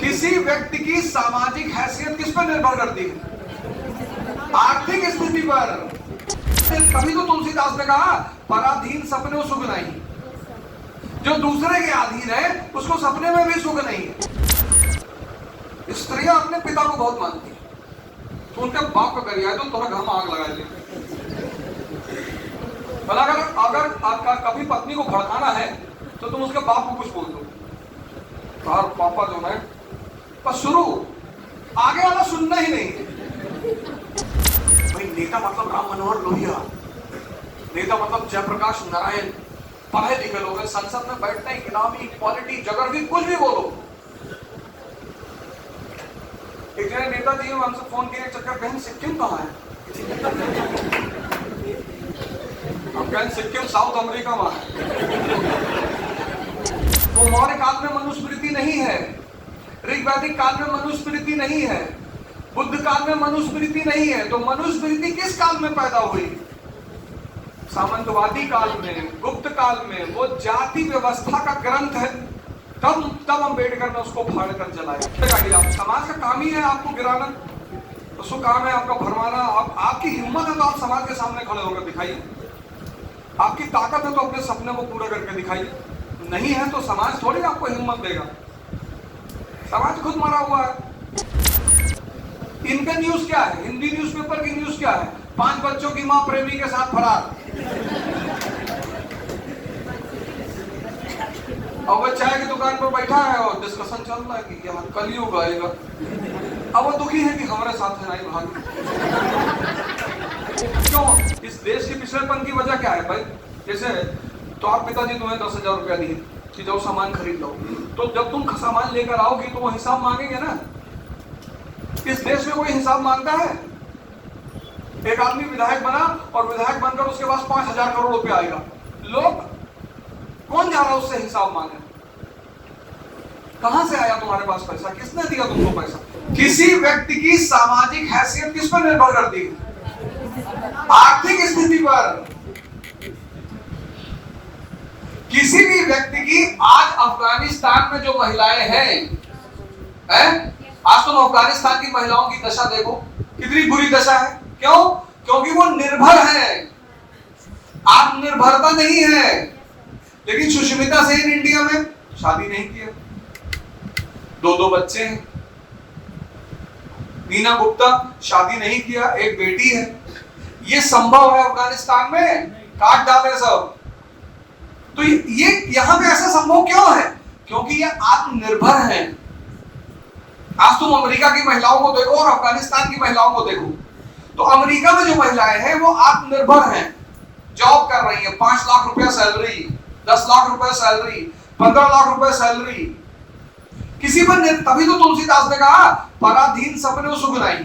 किसी व्यक्ति की सामाजिक हैसियत किस पर निर्भर करती है? आर्थिक स्थिति पर। तभी तो तुलसीदास ने कहा पराधीन सपने सुख नहीं। जो दूसरे के अधीन है उसको सपने में भी सुख नहीं है। स्त्रियां अपने पिता को बहुत मानती है, तो उनके बाप को करिए तो थोड़ा घर में आग लगा दे। अगर आपका कभी पत्नी को भड़काना है तो तुम उसके बाप को कुछ बोल दो, पापा जो है बस शुरू, आगे वाला सुनना ही नहीं। भाई नेता मतलब राम मनोहर लोहिया, नेता मतलब जयप्रकाश नारायण, पढ़े लिखे लोग हैं, संसद में बैठते हैं, इनामी इक्वालिटी जगरजी कुछ भी बोलो। एक जने नेताजी हमसे फोन किए, चक्कर बहन सिक्किम कहाँ है? हम कहें सिक्किम साउथ अमेरिका में है। तो मौर्य काल में मनुस्मृति नहीं है, ऋग्वैदिक काल में मनुस्मृति नहीं है, बुद्ध काल में मनुस्मृति नहीं है। तो मनुस्मृति किस काल में पैदा हुई? सामंतवादी काल में, गुप्त काल में। वो जाति व्यवस्था का ग्रंथ है। तब अम्बेडकर ने उसको फाड़ कर जलाया। समाज का काम ही है आपको गिराना, उसको काम है आपका भरमाना। आपकी हिम्मत है तो आप समाज के सामने खड़े होकर दिखाइए, आपकी ताकत है तो अपने सपने को पूरा करके दिखाइए। नहीं है तो समाज थोड़ी आपको हिम्मत देगा, समाज खुद मरा हुआ है। इनका न्यूज क्या है? हिंदी न्यूज़पेपर की न्यूज क्या है? 5 बच्चों की मां प्रेमी के साथ फरार। और वो चाय की दुकान पर बैठा है और डिस्कशन चल रहा है कि यहाँ कलयुग आएगा। अब वो दुखी है कि हमारे साथ है नहीं भाग। क्यों? इस देश के पिछड़ेपन की वजह क्या है भाई? जैसे तो आप पिताजी तुम्हें 10,000 रुपया दिए कि जाओ सामान खरीद लो, तो जब तुम सामान लेकर आओगी तो वो हिसाब मांगेंगे ना। इस देश में कोई हिसाब मांगता है? एक आदमी विधायक बना और विधायक बनकर उसके पास 5,000 करोड़ रुपया आएगा, लोग कौन जा रहा है उससे हिसाब मांगे? कहां से आया तुम्हारे पास पैसा? किसने दिया तुमको पैसा? किसी व्यक्ति की सामाजिक हैसियत किस पर निर्भर करती है? आर्थिक स्थिति पर। किसी भी व्यक्ति की आज अफगानिस्तान में जो महिलाएं हैं, आज तुम अफगानिस्तान की महिलाओं की दशा देखो, कितनी बुरी दशा है। क्यों? क्योंकि वो निर्भर है, आत्मनिर्भरता नहीं है। लेकिन सुष्मिता सेन इंडिया में शादी नहीं किया, 2 बच्चे हैं। नीना गुप्ता शादी नहीं किया, एक बेटी है। ये संभव है अफगानिस्तान में? काट डाले सब। तो ये यहां पे ऐसा संभव क्यों है? क्योंकि ये आत्मनिर्भर है। आज तुम अमेरिका की महिलाओं को देखो और अफगानिस्तान की महिलाओं को देखो, तो अमेरिका में जो महिलाएं हैं वो आत्मनिर्भर हैं, जॉब कर रही है, 5 लाख रुपया सैलरी, 10 लाख रुपए सैलरी, 15 लाख रुपए सैलरी। किसी पर तभी तो तुलसीदास ने कहा पराधीन सपने सुख नहीं।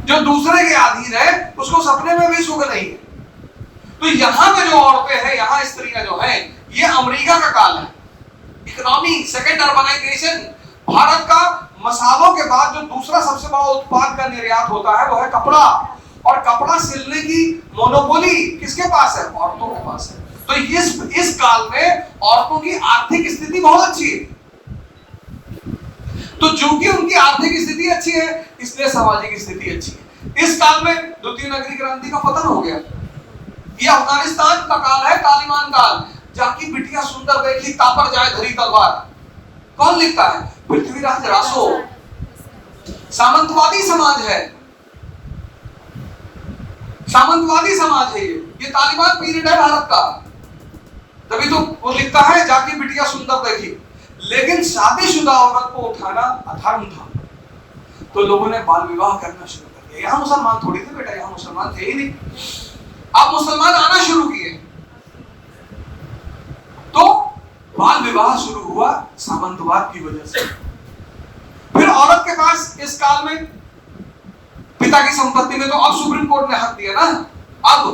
जो दूसरे के अधीन है उसको सपने में भी सुख नहीं है। तो यहाँ पे जो औरतें हैं, यहाँ स्त्रियां जो हैं, ये अमेरिका का काल है। Economy, second urbanisation. भारत का मसालों के बाद जो दूसरा सबसे बड़ा उत्पाद का निर्यात होता है वो है कपड़ा, और कपड़ा सिलने की मोनोपोली किसके पास है? औरतों के पास है। तो इस काल में औरतों की आर्थिक स्थिति बहुत अच्छी है। तो चूंकि उनकी आर्थिक स्थिति अच्छी है इसलिए सामाजिक स्थिति अच्छी है। इस काल में द्वितीय नगरी क्रांति का पतन हो गया। ये अफगानिस्तान का काल है, तालिबान काल। जाकी बिटिया सुंदर देखी तापर जाए धरी तलवार। कौन लिखता है? पृथ्वीराज रासो। सामंतवादी समाज है, सामंतवादी समाज है ये तालिबान पीरियड है भारत का। तभी तो वो लिखता है जाकी बिटिया सुंदर देखी। लेकिन शादीशुदा औरत को उठाना अधर्म था, तो लोगों ने बाल विवाह करना शुरू कर दिया। यहाँ मुसलमान थोड़ी थे बेटा, यहाँ मुसलमान थे ही नहीं। अब मुसलमान आना शुरू किए तो बाल विवाह शुरू हुआ सामंतवाद की वजह से। फिर औरत के पास इस काल में पिता की संपत्ति में, तो अब सुप्रीम कोर्ट ने हक दिया ना अब,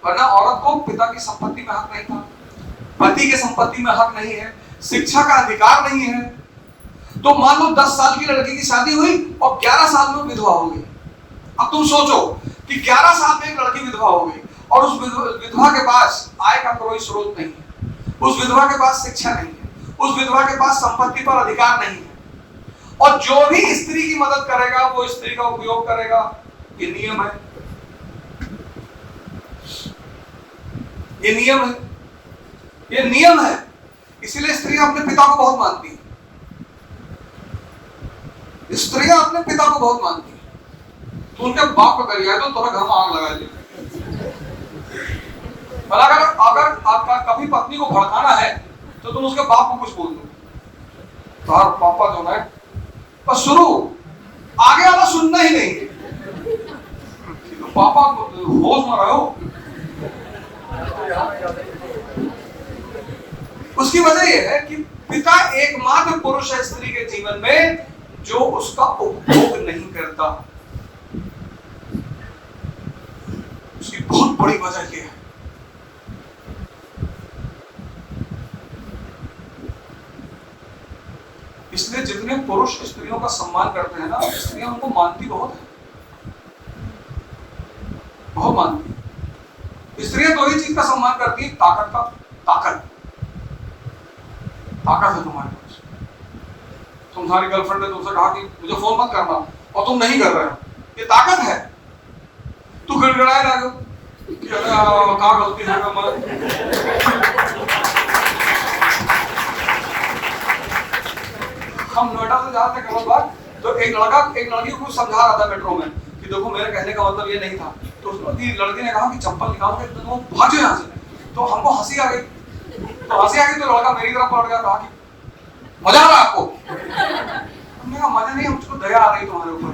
वरना औरत को पिता की संपत्ति में हक नहीं था, पति की संपत्ति में हक नहीं है, शिक्षा का अधिकार नहीं है। तो मान लो 10 साल की लड़की की शादी हुई और 11 साल में विधवा हो गई। अब तुम सोचो कि 11 साल में एक लड़की विधवा हो गई और उस विधवा के पास आय का कोई स्रोत नहीं है, उस विधवा के पास शिक्षा नहीं है, उस विधवा के पास संपत्ति पर अधिकार नहीं है। और जो भी स्त्री की मदद करेगा वो स्त्री का उपयोग करेगा। ये नियम है, ये नियम है, ये नियम है। इसीलिए स्त्रियां अपने पिता को बहुत मानती हैं, स्त्रियां अपने पिता को बहुत मानती हैं। तो उनके बाप को करिए तो थोड़ा घर में आग लगा लीजिए। अगर आपका कभी पत्नी को भड़काना है तो तुम उसके बाप को कुछ बोल दो, तुम्हारा पापा जो है बस शुरू, आगे वाला सुनना ही नहीं। तो पापा होश में रहो। उसकी वजह यह है कि पिता एकमात्र पुरुष है स्त्री के जीवन में जो उसका उपभोग नहीं करता। उसकी बहुत बड़ी वजह यह है। इसलिए जितने पुरुष स्त्रियों का सम्मान करते हैं ना, स्त्रियां उनको मानती बहुत है, बहुत मानती है। स्त्रियां दो ही चीज का सम्मान करती है, ताकत का, ताकत है तुम्हारे पास। तुम्हारी गर्लफ्रेंड ने तुमसे कहा कि मुझे फोन मत करना और तुम नहीं कर रहे हो, ये ताकत है। तू गिड़गिड़ाए लागो कि कहा गलती है हम नोएडा से जाते थे कल बार, तो एक लड़की को समझा रहा था मेट्रो में कि देखो मेरे कहने का मतलब ये नहीं था। तो लड़की ने कहा कि चप्पल निकाल के तो भागो यहाँ से। तो हमको हंसी आ गई, तो लड़का मेरी तरफ पलट गया, कहा कि मजा आ रहा आपको? हमने कहा मजा नहीं, मुझको दया आ रही तुम्हारे ऊपर।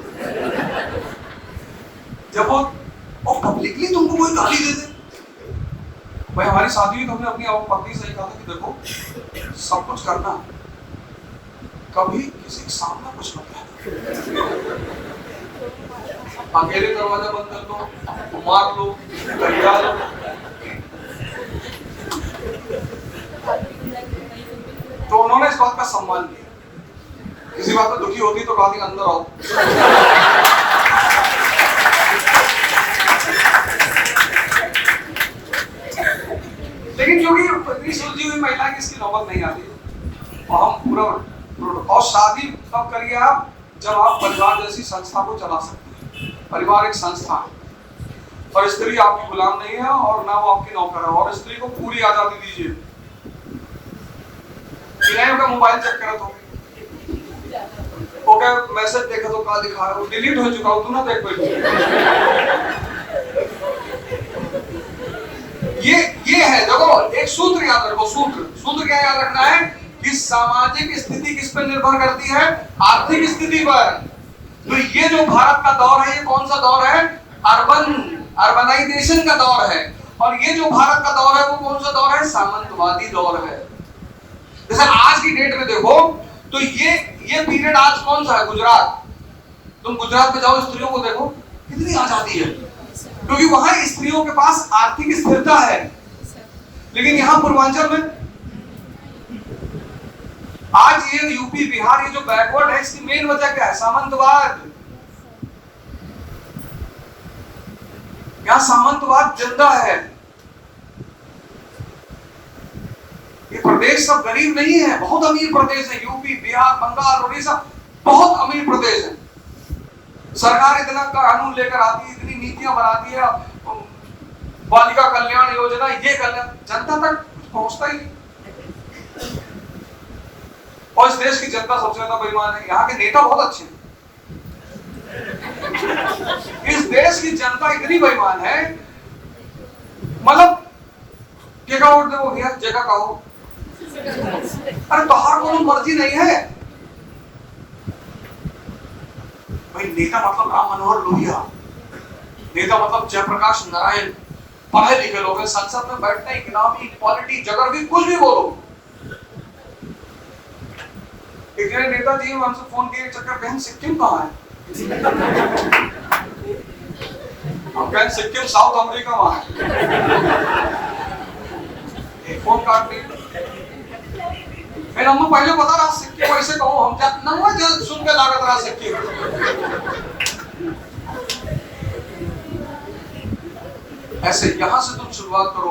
जब वो पब्लिकली तुमको कोई गाली दे दे। भाई हमारी शादी हुई तो हमने अपनी पत्नी से कहा था कि देखो सब कुछ करना, कभी किसी के सामने कुछ मत कहना, अकेले दरवाजा बंद कर दो, मार लो, गरिया लो। तो उन्होंने इस बात का सम्मान किया। किसी बात पर दुखी होती तो कहा अंदर आओ। लेकिन क्योंकि इतनी सुलझी हुई महिला की इसकी नौबत नहीं आती, और हम पूरा और शादी तब करिए आप जब आप परिवार जैसी संस्था को चला सकते हैं। परिवार एक संस्था है और स्त्री आपकी गुलाम नहीं है और ना वो आपकी नौकर है। और स्त्री को पूरी आजादी दीजिए। का मोबाइल चेक करा तो ओके मैसेज देखा तो का दिखा रहा है, डिलीट हो चुका हो, तू ना देख पाए। ये है, देखो एक सूत्र याद रखो। सूत्र क्या याद रखना है कि सामाजिक स्थिति किस पर निर्भर करती है? आर्थिक स्थिति पर। तो ये जो भारत का दौर है, ये कौन सा दौर है? अर्बनाइजेशन का दौर है। और ये जो भारत का दौर है वो कौन सा दौर है? सामंतवादी दौर है। जैसे आज की डेट में देखो तो ये पीरियड आज कौन सा है? गुजरात। तुम गुजरात में जाओ, स्त्रियों को देखो कितनी आजादी है, क्योंकि वहां स्त्रियों के पास आर्थिक स्थिरता है। लेकिन यहां पूर्वांचल में आज ये यूपी बिहार ये जो बैकवर्ड है, इसकी मेन वजह क्या है? सामंतवाद। यहां सामंतवाद जिंदा है। ये प्रदेश सब गरीब नहीं है, बहुत अमीर प्रदेश है। यूपी बिहार बंगाल उड़ीसा बहुत अमीर प्रदेश है। सरकार इतना कानून लेकर आती है, इतनी नीतियां बनाती है, बालिका कल्याण योजना, ये कल्याण, जनता तक पहुंचता ही नहीं। और इस देश की जनता सबसे ज्यादा बेईमान है। यहाँ के नेता बहुत अच्छे हैं। इस देश की जनता इतनी बेईमान है, मतलब क्या वोट दे भैया, जगह कहो। अरे तोहार को मर्जी नहीं है भाई। नेता मतलब राम मनोहर लोहिया, नेता मतलब जयप्रकाश नारायण, पढ़े लिखे लोग हैं, संसद में बैठते, इकोनॉमी, इक्वालिटी, जगह भी कुछ भी बोलो। एक नेताजी हमसे फोन किए, चक्कर बहन सिक्किम कहाँ है? हम कहें सिक्किम साउथ अमेरिका वहां है। फोन काट दी। फिर हमको पहले पता रहा सिक्किम वैसे कहो, हम जब सुन के लागत रहा सिक्किम। ऐसे यहां से तुम शुरुआत करो,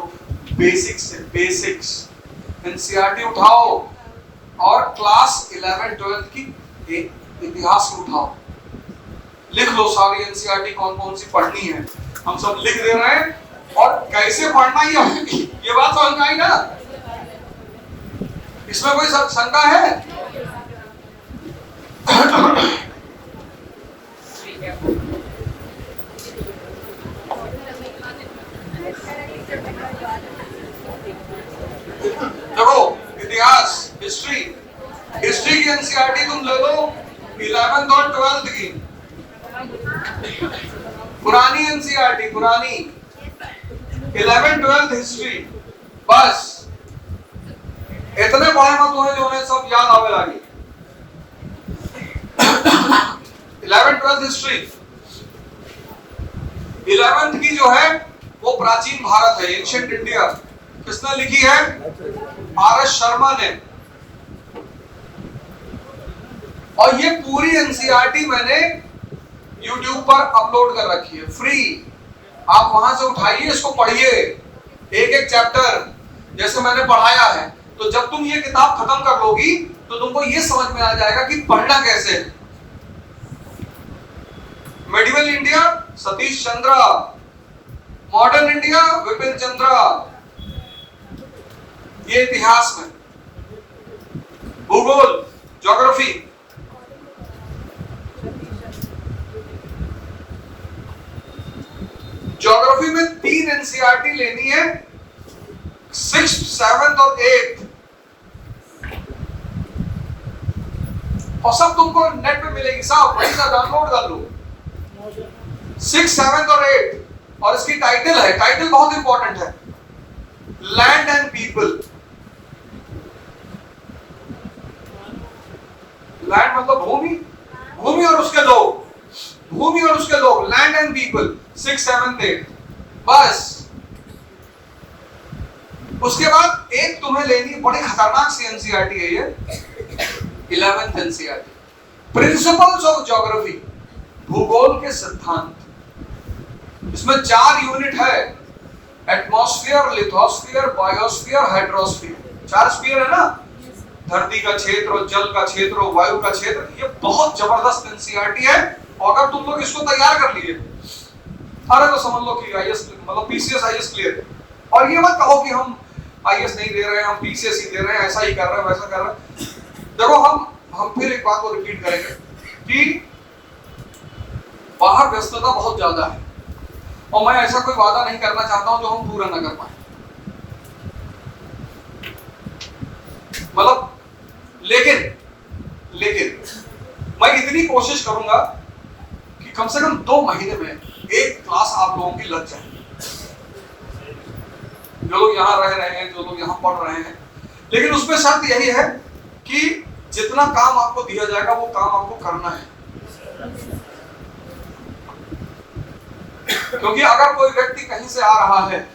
बेसिक्स से। बेसिक्स एनसीईआरटी उठाओ और क्लास 11 12 की इतिहास को उठाओ, लिख लो सारी एनसीईआरटी कौन कौन सी पढ़नी है, हम सब लिख दे रहे हैं। और कैसे पढ़ना ये बात समझ में आई ना? इसमें कोई शंका है? देखो इतिहास, हिस्ट्री की एनसीईआरटी तुम ले लो 11th और 12th की पुरानी एनसीईआरटी, पुरानी 11th 12th हिस्ट्री, बस इतने पढ़े मत तुम्हें जो है सब याद आवे लगी। 11th 12th हिस्ट्री, 11th की जो है वो प्राचीन भारत है, एंशिएंट इंडिया, किसने लिखी है? आर एस शर्मा ने। और ये पूरी एनसीईआरटी मैंने YouTube पर अपलोड कर रखी है, फ्री। आप वहां से उठाइए, इसको पढ़िए, एक एक चैप्टर जैसे मैंने पढ़ाया है। तो जब तुम ये किताब खत्म कर लोगी तो तुमको ये समझ में आ जाएगा कि पढ़ना कैसे। Medieval India Satish Chandra, modern India Vipin चंद्र, ये इतिहास में। भूगोल, ज्योग्राफी, ज्योग्राफी में 3 एनसीईआरटी लेनी है, 6th 7th और 8th, और सब तुमको नेट पे मिलेगी, सब वहीं से डाउनलोड कर लो। 6th 7th और 8th, और इसकी टाइटल है, टाइटल बहुत इंपॉर्टेंट है, लैंड एंड पीपल। लैंड मतलब भूमि, भूमि और उसके लोग, भूमि और उसके लोग, land and people, 6th 7th 8th, बस। उसके बाद एक तुम्हें लेनी, बड़ी खतरनाक सी एनसीईआरटी है ये, 11th NCERT, principles of geography, भूगोल के सिद्धांत। इसमें 4 यूनिट है, atmosphere, lithosphere, biosphere, hydrosphere. 4 sphere है ना, धरती का क्षेत्र, जल का क्षेत्र, वायु का क्षेत्र। ये बहुत जबरदस्त एनसीईआरटी है, और अगर तुम लोग इसको तैयार कर लिए, अरे तो समझ लो कि आईएएस मतलब पीसीएस आईएएस क्लियर। और ये मत कहो कि हम आईएएस नहीं दे रहे हैं, हम पीसीएस ही दे रहे हैं, ऐसा ही कर रहे हैं, वैसा कर रहे हैं। देखो हम फिर एक बात को रिपीट करेंगे कि बाहर व्यस्तता बहुत ज्यादा है, और मैं ऐसा कोई वादा नहीं करना चाहता हूं जो हम पूरा ना कर पाए। मतलब लेकिन मैं इतनी कोशिश करूंगा कि कम से कम 2 महीने में एक क्लास आप लोगों की लग जाए, जो लोग यहाँ रह रहे हैं, जो लोग यहाँ पढ़ रहे हैं। लेकिन उसमें शर्त यही है कि जितना काम आपको दिया जाएगा वो काम आपको करना है। क्योंकि अगर कोई व्यक्ति कहीं से आ रहा है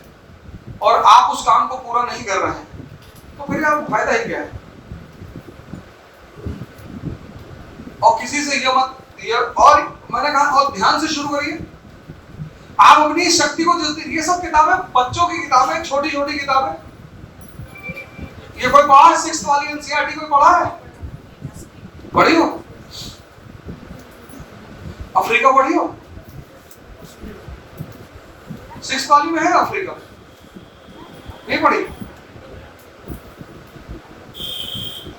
और आप उस काम को पूरा नहीं कर रहे हैं तो फिर आपको फायदा ही क्या है। और किसी से ये मत, और मैंने कहा और ध्यान से शुरू करिए। आप अपनी शक्ति को, ये सब किताबें बच्चों की किताबें, छोटी छोटी किताबें। ये कोई पढ़ा है 6th वाली एनसीईआरटी? कोई पढ़ा है? पढ़ी हो? अफ्रीका पढ़ी हो? 6th वाली में है अफ्रीका, नहीं पढ़ी?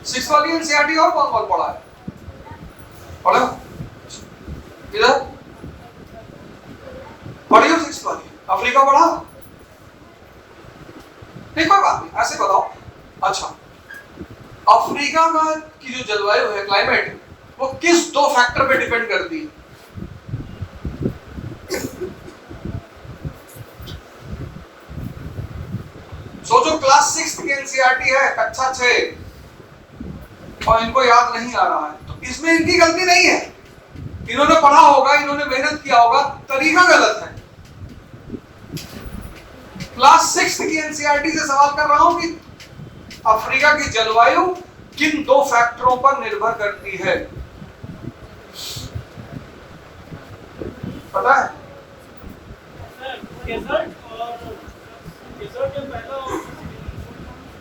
6th वाली एनसीईआरटी और कौन कौन पढ़ा है? पढ़े हो? इधर पढ़ी हो 6th वाली? अफ्रीका पढ़ा? नहीं, कोई बात नहीं, ऐसे बताओ। अच्छा, अफ्रीका का की जो जलवायु है, क्लाइमेट, वो किस 2 फैक्टर पे डिपेंड करती है? सोचो, क्लास 6 की एनसीईआरटी है, कक्षा 6, और इनको याद नहीं आ रहा है, तो इसमें इनकी गलती नहीं है। इन्होंने पढ़ा होगा, इन्होंने मेहनत किया होगा, तरीका गलत है। क्लास 6 की एनसीईआरटी से सवाल कर रहा हूं कि अफ्रीका की जलवायु किन 2 फैक्टरों पर निर्भर करती है? पता है?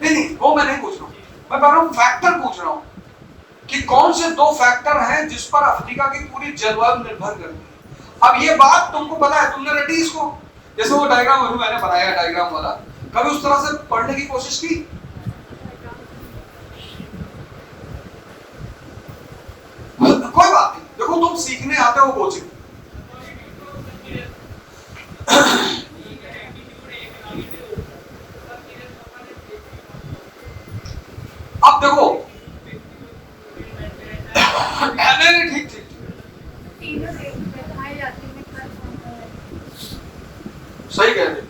नहीं, वो मैं नहीं पूछ रहा हूं, मैं कह रहा हूं फैक्टर पूछ रहा हूं। कि कौन से दो फैक्टर हैं जिस पर अफ्रीका की पूरी जलवायु निर्भर करती है। अब ये बात तुमको पता है, तुमने रटी इसको, जैसे वो डायग्राम अभी मैंने बनाया डायग्राम वाला, कभी उस तरह से पढ़ने की कोशिश की? कोई बात नहीं, देखो तुम सीखने आते हो कोचिंग, अब देखो नहीं ठीक ठीक सही कह रहे,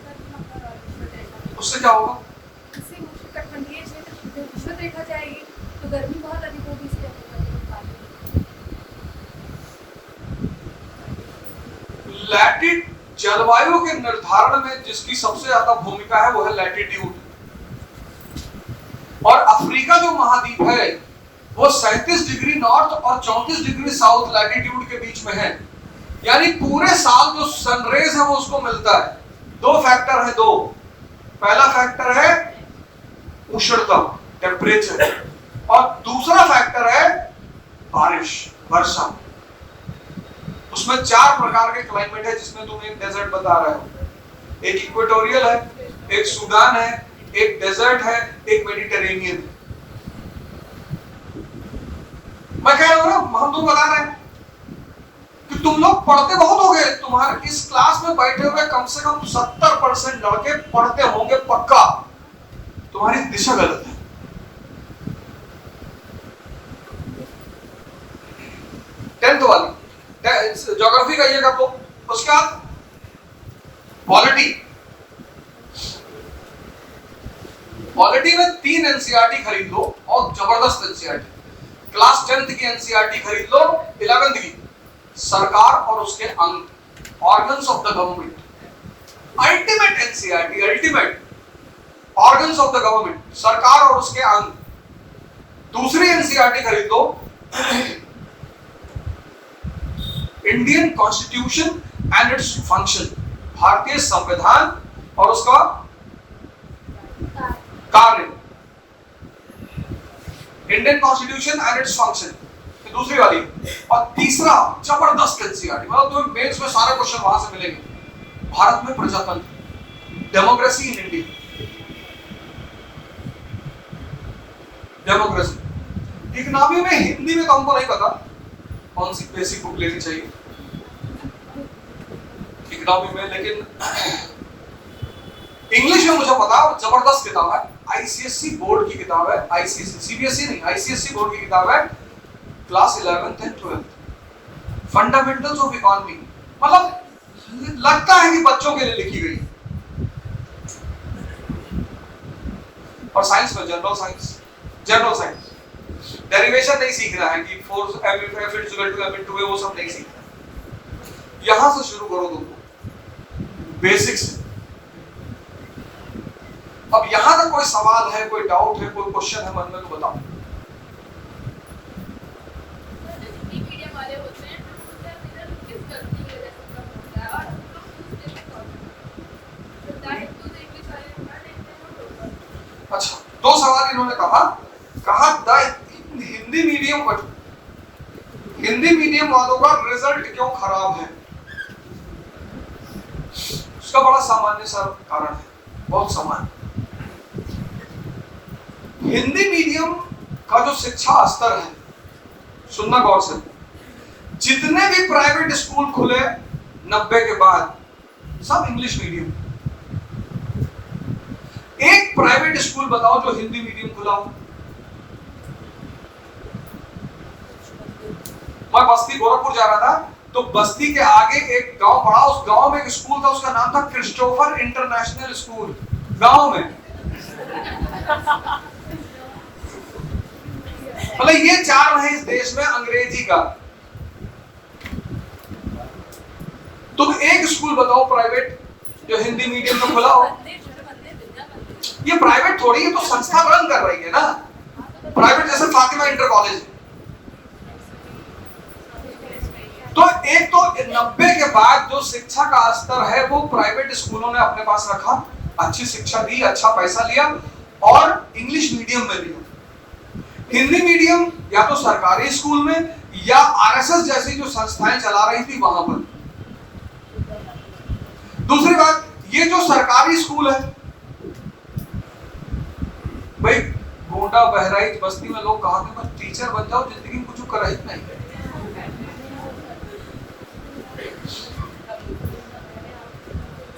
उससे क्या होगा? देखा जाएगी तो गर्मी बहुत अधिक होगी, लैटिट्यूड जलवायु के निर्धारण में जिसकी सबसे ज्यादा भूमिका है वो है लैटिट्यूड। और अफ्रीका जो महाद्वीप है वो 37 डिग्री नॉर्थ और 34 डिग्री साउथ लैटिट्यूड के बीच में है, यानी पूरे साल जो सनरेज है वो उसको मिलता है। दो फैक्टर है, दो, पहला फैक्टर है उष्णता टेम्परेचर, और दूसरा फैक्टर है बारिश वर्षा। उसमें 4 प्रकार के क्लाइमेट है, जिसमें तुम एक डेजर्ट बता रहे हो, एक इक्वेटोरियल है, एक सूडान है, एक डेजर्ट है, एक मेडिटेरेनियन है। मैं कह रहा हूं ना, हम तुम बता रहे हैं कि तुम लोग पढ़ते बहुत हो गए, तुम्हारे इस क्लास में बैठे हुए कम से कम 70% लड़के पढ़ते होंगे पक्का, तुम्हारी दिशा गलत है। टेंथ वाली ज्योग्राफी का ये कर लो, उसके बाद पॉलिटी, पॉलिटी में 3 एनसीईआरटी खरीद लो और जबरदस्त एनसीईआरटी, क्लास 10th की एनसीईआरटी खरीद लो, 11th की सरकार और उसके अंग, organs of the government, ultimate NCERT, ultimate organs of the government, सरकार और उसके अंग। दूसरी एनसीईआरटी खरीद लो, Indian constitution and its function, भारतीय संविधान और उसका कार्य, Indian constitution and its function, दूसरी वाली। और तीसरा जबरदस्त एनसीईआरटी, मतलब तुम्हें मेंस में सारे क्वेश्चन वहां से मिलेंगे, भारत में प्रजातंत्र, democracy in India, democracy. Economy में हिंदी में तो हमको नहीं पता कौन सी बेसिक बुक लेनी चाहिए इकोनॉमी में, लेकिन इंग्लिश में मुझे पता है, जबरदस्त किताब है, आईसीएससी बोर्ड की किताब है, आईसीएससी सीबीएसई नहीं, आईसीएससी बोर्ड की किताब है, class 11th and 12th, fundamentals of economy. मतलब लगता है कि बच्चों के लिए लिखी गई। और साइंस में general science, general science, derivation नहीं सीखना है कि फोर्स F = m/2 वो सब नहीं सीखना, यहां से शुरू करो तुमको बेसिक्स। अब यहां तक कोई सवाल है, कोई डाउट है, कोई क्वेश्चन है मन में तो बताओ। अच्छा, 2 सवाल इन्होंने कहा हिंदी मीडियम वालों का रिजल्ट क्यों खराब है। उसका बड़ा सामान्य सा कारण है, बहुत सामान्य। हिंदी मीडियम का जो शिक्षा स्तर है, सुनना गौर से, जितने भी प्राइवेट स्कूल खुले 90 के बाद सब इंग्लिश मीडियम। एक प्राइवेट स्कूल बताओ जो हिंदी मीडियम खुला हो। मैं बस्ती गोरखपुर जा रहा था, तो बस्ती के आगे एक गांव पड़ा, उस गांव में एक स्कूल था, उसका नाम था क्रिस्टोफर इंटरनेशनल स्कूल। गांव में मतलब ये 4 है इस देश में अंग्रेजी का। तुम एक स्कूल बताओ प्राइवेट जो हिंदी मीडियम में खुला हो। ये प्राइवेट थोड़ी है, तो संस्था रन कर रही है ना, प्राइवेट जैसे फातिमा इंटर कॉलेज। तो एक तो 90 के बाद जो शिक्षा का स्तर है वो प्राइवेट स्कूलों ने अपने पास रखा, अच्छी शिक्षा दी, अच्छा पैसा लिया और इंग्लिश मीडियम में लिया। हिंदी मीडियम या तो सरकारी स्कूल में या आरएसएस जैसी जो संस्थाएं चला रही थी वहां पर। दूसरी बात, ये जो सरकारी स्कूल है भाई, गोंडा बहराइच बस्ती में लोग कहा कि बस टीचर बन जाओ, जिंदगी में कुछ कर ही नहीं।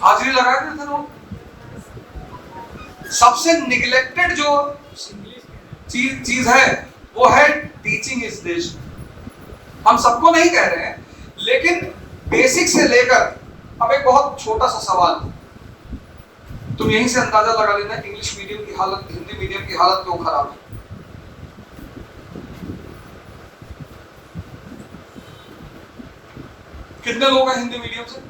हाजिरी लगाए थे लोग। सबसे निगलेक्टेड जो चीज है वो है टीचिंग इस देश में। हम सबको नहीं कह रहे हैं, लेकिन बेसिक से लेकर, अब एक बहुत छोटा सा सवाल, तुम यहीं से अंदाजा लगा लेना इंग्लिश मीडियम की हालत, हिंदी मीडियम की हालत क्यों खराब है। कितने लोग हैं हिंदी मीडियम से?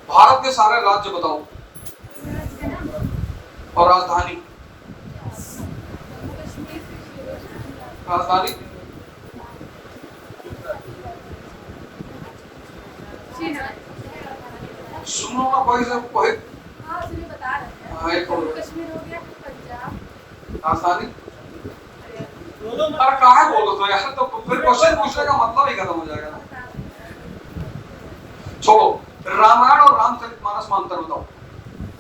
भारत के सारे राज्य बताओ और राजधानी। राजधानी सुनो ना, कोई से कोई बता रहे हाँ, एक और कश्मीर हो गया, पंजाब, राजधानी। अरे कहाँ बोलो तो यार, तो फिर क्वेश्चन पूछने का मतलब ही खत्म हो जाएगा ना। छोड़ो, रामायण और रामचरितमानस में अंतर बताओ।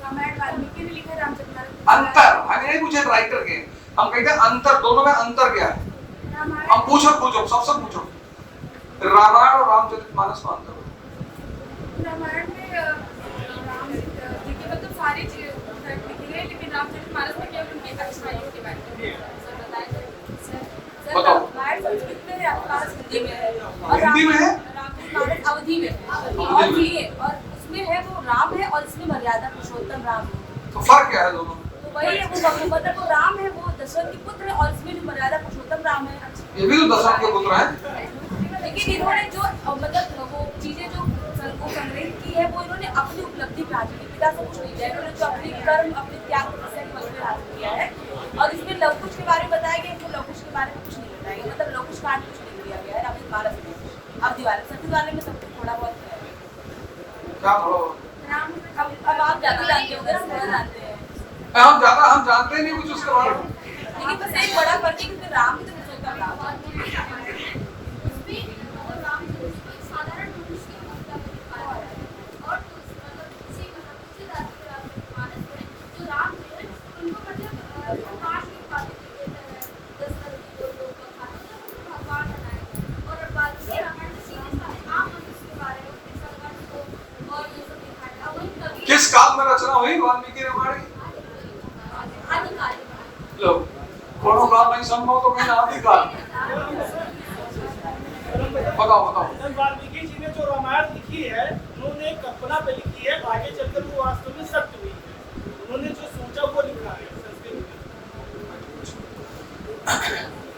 रामायण वाल्मीकि ने लिखा, रामचरितमानस अंतर हम नहीं पूछे राइटर के, हम कहते हैं अंतर, दोनों में अंतर क्या है। हम पूछो सबसे पूछो, रामायण और रामचरितमानस में अंतर। रामायण में राम जी की मतलब सारी चीजें लिखी गई, लेकिन रामचरितमानस में केवल उनकी अच्छाइयों के बारे में बताओ। रामायण संस्कृत में है, आपके पास हिंदी में है, और हिंदी में है, रामचरितमानस अवधी में है, और ये और उसमें है वो राम है, और इसमें मर्यादा पुरुषोत्तम राम है। तो फर्क क्या है दोनों? तो वही है, वो मतलब वो राम है, वो दशरथ के पुत्र है, और इसमें जो मर्यादा पुरुषोत्तम राम है। ये भी तो दशरथ के पुत्र हैं। लेकिन इन्होंने जो मतलब वो चीजें जो संग्रहित की है, वो इन्होंने अपनी उपलब्धि पे हासिल की, पिता से कुछ नहीं किया। इन्होंने जो अपने कर्म, अपने त्याग तपस्या के बल पे हासिल किया है। और इसमें लवकुश के बारे में बताया गया, इनको लवकुश के बारे में कुछ नहीं बताया गया, मतलब लवकुश कांड कुछ नहीं दिया गया है रामचरितमानस में। अब दीवार सती वाले में सब कुछ थोड़ा बहुत क्या बोलो? अब आप ज्यादा जानते होंगे, थोड़ा जानते हैं। हम जानते ही नहीं कुछ उसके बारे में। लेकिन बस एक बड़ा फर्क है कि राम तो पुरुषोत्तम राम है। किस काल में रचना हुई वाल्मीकि रामायण की? लो, कोनो काल नहीं संभव तो कहीं आदिकाल। बताओ। वाल्मीकि जी ने जो रामायण लिखी है, उन्होंने एक कल्पना पे लिखी है, आगे चलकर वो वास्तव में सत्य हुई है। उन्होंने जो सोचा वो लिखा है संस्कृत में।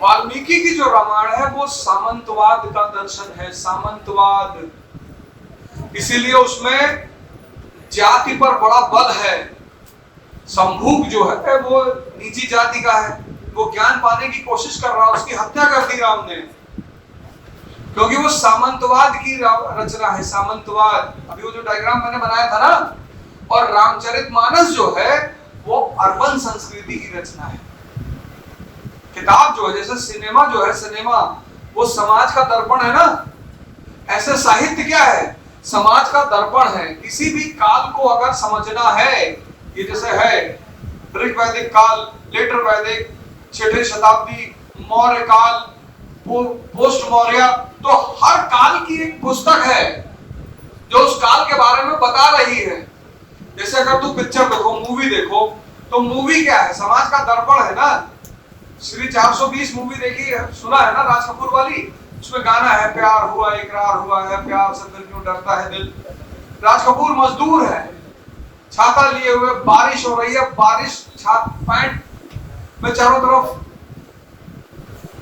वाल्मीकि की जो रामायण है वो सामंतवाद का दर्शन है, सामंतवाद। इसीलिए उसमें जाति पर बड़ा बल है। संभूक जो है वो नीची जाति का है, वो ज्ञान पाने की कोशिश कर रहा है, उसकी हत्या कर दी राम ने, क्योंकि वो सामंतवाद की रचना है। सामंतवाद, अभी वो जो डायग्राम मैंने बनाया था ना, और रामचरितमानस जो है वो अर्बन संस्कृति की रचना है। किताब जो है, जैसे सिनेमा जो है, सिनेमा वो समाज का दर्पण है ना, ऐसे साहित्य क्या है? समाज का दर्पण है। किसी भी काल को अगर समझना है, ये जैसे है ऋग वैदिक काल, लेटर वैदिक, 6वीं शताब्दी, मौर्य काल, पोस्ट मौर्य, तो हर काल की एक पुस्तक है जो उस काल के बारे में बता रही है। जैसे अगर तू पिक्चर देखो, मूवी देखो, तो मूवी क्या है? समाज का दर्पण है ना। श्री 420 मूवी देखी है, सुना है ना, राज कपूर वाली। उसमें गाना है, प्यार हुआ इकरार हुआ है, प्यार से फिर क्यों डरता है दिल। राज कपूर मजदूर है, छाता लिए हुए, बारिश हो रही है, बारिश पैंट में चारों तरफ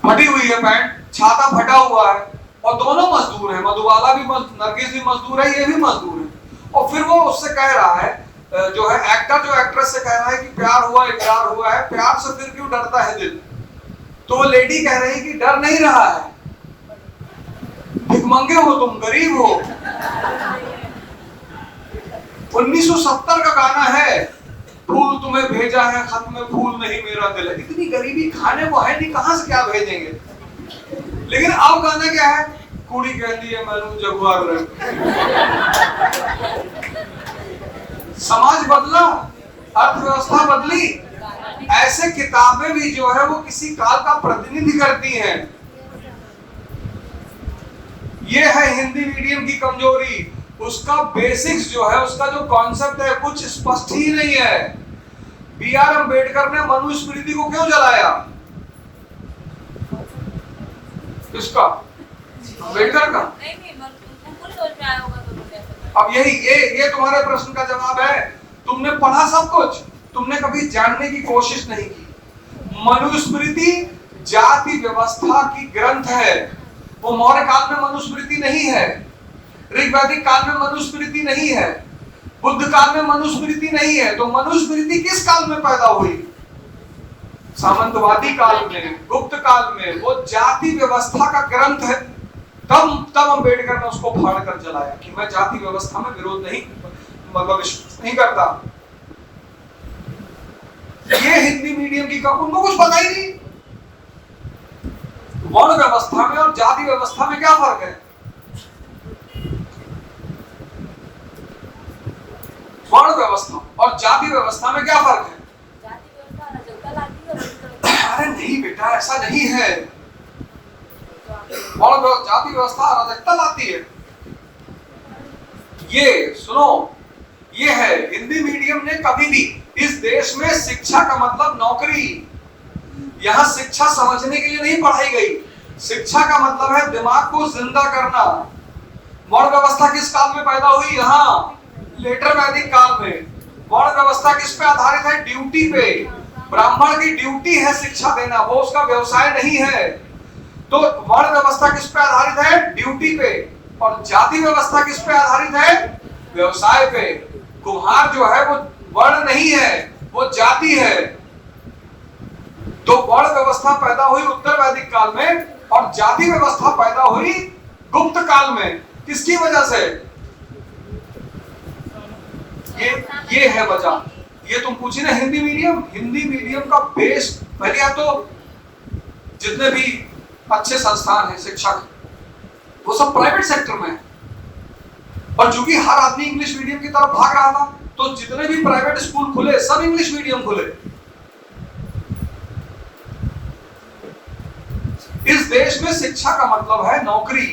फटी हुई है, पैंट, छाता फटा हुआ है, और दोनों मजदूर हैं। मधुबाला भी नरगिस भी मजदूर है, ये भी मजदूर है। और फिर वो उससे कह रहा है, जो है एक्टर जो एक्ट्रेस से कह रहा है कि प्यार हुआ इकरार हुआ है, प्यार से फिर क्यों डरता है दिल। तो वो लेडी कह रही कि डर नहीं रहा है, भिखमंगे हो तुम, गरीब हो। 1970 का गाना है, फूल तुम्हें भेजा है खत में, फूल नहीं मेरा दिल है। इतनी गरीबी खाने को है नहीं, कहां से क्या भेजेंगे। लेकिन अब गाना क्या है, कुड़ी कहती है मैनू जगुआर रहे। समाज बदला, अर्थव्यवस्था बदली, ऐसे किताबें भी जो है वो किसी काल का प्रतिनिधि करती हैं। ये है हिंदी मीडियम की कमजोरी। उसका बेसिक्स जो है, उसका जो कॉन्सेप्ट है कुछ स्पष्ट ही नहीं है। B.R. अम्बेडकर ने मनुस्मृति को क्यों जलाया? किसका? अम्बेडकर का? नहीं, उनको नहीं समझ में आया होगा तो उन्होंने ऐसा। अब ये तुम्हारे प्रश्न का जवाब है। तुमने पढ़ा सब कुछ, तुमने कभी जानने की कोशिश नहीं की। मनुस्मृति जाति व्यवस्था की ग्रंथ है। वो मौर्य काल में मनुस्मृति नहीं है, ऋग्वैदिक काल में मनुस्मृति नहीं है, बुद्ध काल में मनुस्मृति नहीं है। तो मनुस्मृति किस काल में पैदा हुई? सामंतवादी काल में, गुप्त काल में। वो जाति व्यवस्था का ग्रंथ है। तब अम्बेडकर ने उसको फाड़ कर जलाया कि मैं जाति व्यवस्था में विरोध नहीं, मतलब विश्वास नहीं करता। ये हिंदी मीडियम की उनको कुछ पता ही नहीं। वर्ण व्यवस्था में और जाति व्यवस्था में क्या फर्क है? वर्ण व्यवस्था और जाति व्यवस्था में क्या फर्क है? जाति व्यवस्था अराजकता लाती है। अरे नहीं बेटा, ऐसा नहीं है। जाति व्यवस्था अराजकता लाती है। ये सुनो, ये है हिंदी मीडियम ने कभी भी इस देश में शिक्षा का मतलब नौकरी, यहां शिक्षा समझने के लिए नहीं पढ़ाई गई। शिक्षा का मतलब है दिमाग को जिंदा करना। वर्ण व्यवस्था किस काल में पैदा हुई? यहाँ लेटर वैदिक काल में। वर्ण व्यवस्था किस पे आधारित है? ड्यूटी पे। ब्राह्मण की ड्यूटी है शिक्षा देना, वो उसका व्यवसाय नहीं है। तो वर्ण व्यवस्था किस पे आधारित है? ड्यूटी पे। और जाति व्यवस्था किस पे आधारित है? व्यवसाय पे। कुम्हार जो है वो वर्ण नहीं है, वो जाति है। तो वर्ण व्यवस्था पैदा हुई उत्तर वैदिक काल में और जाति व्यवस्था पैदा हुई गुप्त काल में। किसकी वजह से? ये है वजह। ये तुम पूछी ना हिंदी मीडियम का बेस, पहले तो जितने भी अच्छे संस्थान हैं शिक्षक, वो सब प्राइवेट सेक्टर में है। और चूंकि हर आदमी इंग्लिश मीडियम की तरफ भाग रहा था, तो जितने भी प्राइवेट स्कूल खुले सब इंग्लिश मीडियम खुले। इस देश में शिक्षा का मतलब है नौकरी।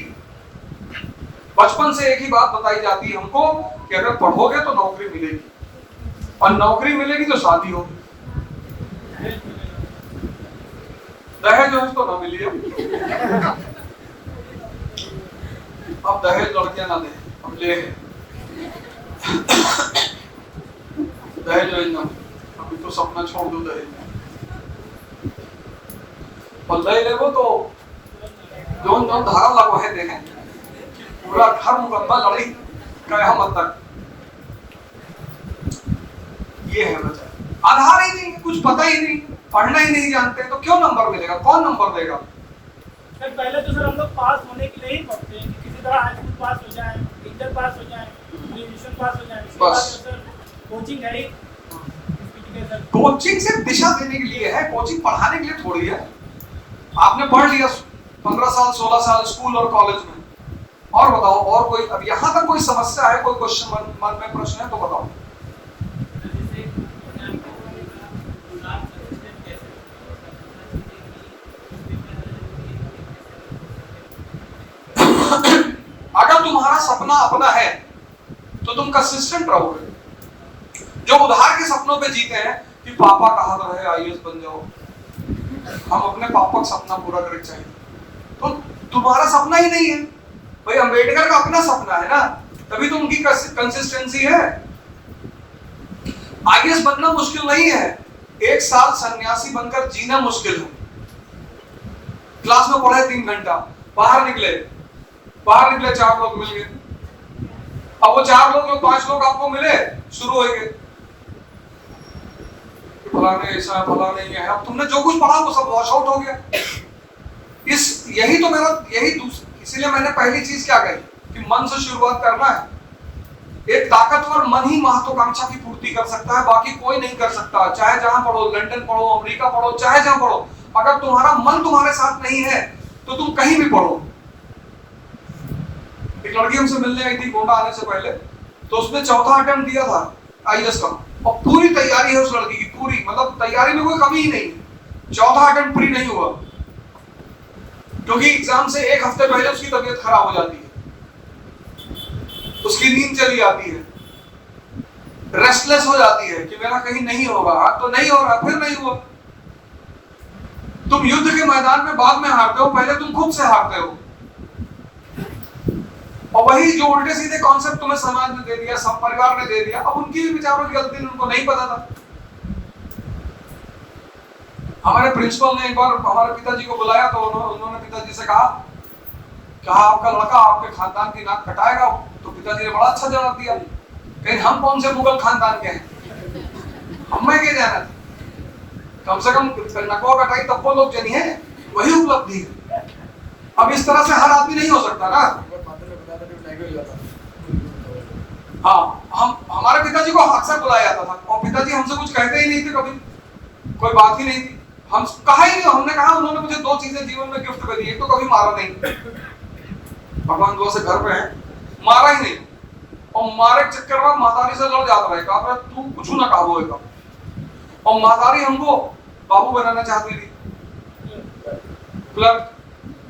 बचपन से एक ही बात बताई जाती है हमको कि अगर पढ़ोगे तो नौकरी मिलेगी, और नौकरी मिलेगी तो शादी होगी। दहेज तो ना मिली अब दहेज लड़कियां ना दे, अब ले दहेज ना, अभी तो सपना छोड़ दो दहेज में। ले ले वो तो जोन धारा लगवा है, देखें पूरा घर मुकदमा लड़ी कयामत तक। ये है वजह। आधार ही नहीं, कुछ पता ही नहीं, पढ़ना ही नहीं जानते, तो क्यों नंबर मिलेगा? कौन नंबर देगा? सर पहले तो सर हम लोग पास होने के लिए ही पढ़ते हैं कि किसी तरह हाई स्कूल पास हो जाए, इंटर पास हो जाए, ग्रेजुएशन पास हो जाए। बस सर कोचिंग है, कोचिंग सिर्फ दिशा देने के लिए है, कोचिंग पढ़ाने के लिए थोड़ी है। आपने पढ़ लिया 15 साल 16 साल स्कूल और कॉलेज में, और बताओ और कोई अब यहाँ तक कोई समस्या है, कोई क्वेश्चन मन में प्रश्न है तो बताओ। अगर तुम्हारा सपना अपना है तो तुम कंसिस्टेंट रहोगे। जो उधार के सपनों पे जीते हैं कि पापा कहा तो है IAS बन जाओ, हम अपने पापा का सपना पूरा करना चाहिए, तो तुम्हारा सपना ही नहीं है। भाई अम्बेडकर का अपना सपना है ना, तभी तो उनकी कंसिस्टेंसी है। IAS बनना मुश्किल नहीं है, 1 साल सन्यासी बनकर जीना मुश्किल है। क्लास में पढ़े 3 घंटा, बाहर निकले 4 लोग मिल गए। अब वो 4 लोग जो 5 लोग आपको मिले, शुरू हो गए फलाने ऐसा है, फलाने ये है। अब तुमने जो कुछ पढ़ा वो सब वॉश आउट हो गया। इसीलिए मैंने पहली चीज क्या कही कि मन से शुरुआत करना है। एक ताकतवर मन ही महत्वाकांक्षा की पूर्ति कर सकता है, बाकी कोई नहीं कर सकता। चाहे जहां पढ़ो, लंदन पढ़ो, अमेरिका पढ़ो, चाहे जहां पढ़ो, अगर तुम्हारा मन तुम्हारे साथ नहीं है तो तुम कहीं भी पढ़ो। एक लड़की हमसे मिलने आई थी गोंडा आने से पहले, तो उसने चौथा अटेम्प्ट दिया था आईएएस का, और पूरी तैयारी है उस लड़की की, पूरी, मतलब तैयारी में कोई कमी ही नहीं। चौथा अटेम्प्ट पूरी नहीं हुआ क्योंकि एग्जाम से एक हफ्ते पहले उसकी तबीयत खराब हो जाती है, उसकी नींद चली जाती है, रेस्टलेस हो जाती है कि मेरा कहीं नहीं होगा, तो नहीं हो रहा, फिर नहीं हुआ। तुम युद्ध के मैदान में बाद में हारते हो, पहले तुम खुद से हारते हो। और वही जो उल्टे सीधे कॉन्सेप्ट तुम्हें समाज ने दे दिया, सब परिवार ने दे दिया, अब उनकी भी विचारों की गलती, उनको नहीं पता था। हमारे प्रिंसिपल ने एक बार हमारे पिताजी को बुलाया, तो उन्होंने पिताजी से कहा आपका लड़का आपके खानदान की नाक कटाएगा। तो पिताजी ने बड़ा अच्छा जवाब दिया, कहीं हम कौन से मुगल खानदान के हैं, हमें क्या जाना था, कम से कम नकवा कटाई तब वो लोग जनी है, वही उपलब्धि है। अब इस तरह से हर आदमी नहीं हो सकता ना। हाँ, हमारे पिताजी को अक्सर बुलाया जाता था और पिताजी हमसे कुछ कहते ही नहीं थे, कभी कोई बात ही नहीं थी, हम कहा ही नहीं। हमने कहा उन्होंने मुझे 2 चीजें जीवन में गिफ्ट कर दी, एक तो कभी मारा नहीं, भगवान दुआ से घर पे है, मारा ही नहीं, और मारे के चक्कर में मातारी से लड़ जाता रहे, कहा तू कुछ ना काबू होगा। और मातारी हमको बाबू बनाना चाहती थी, क्लर्क,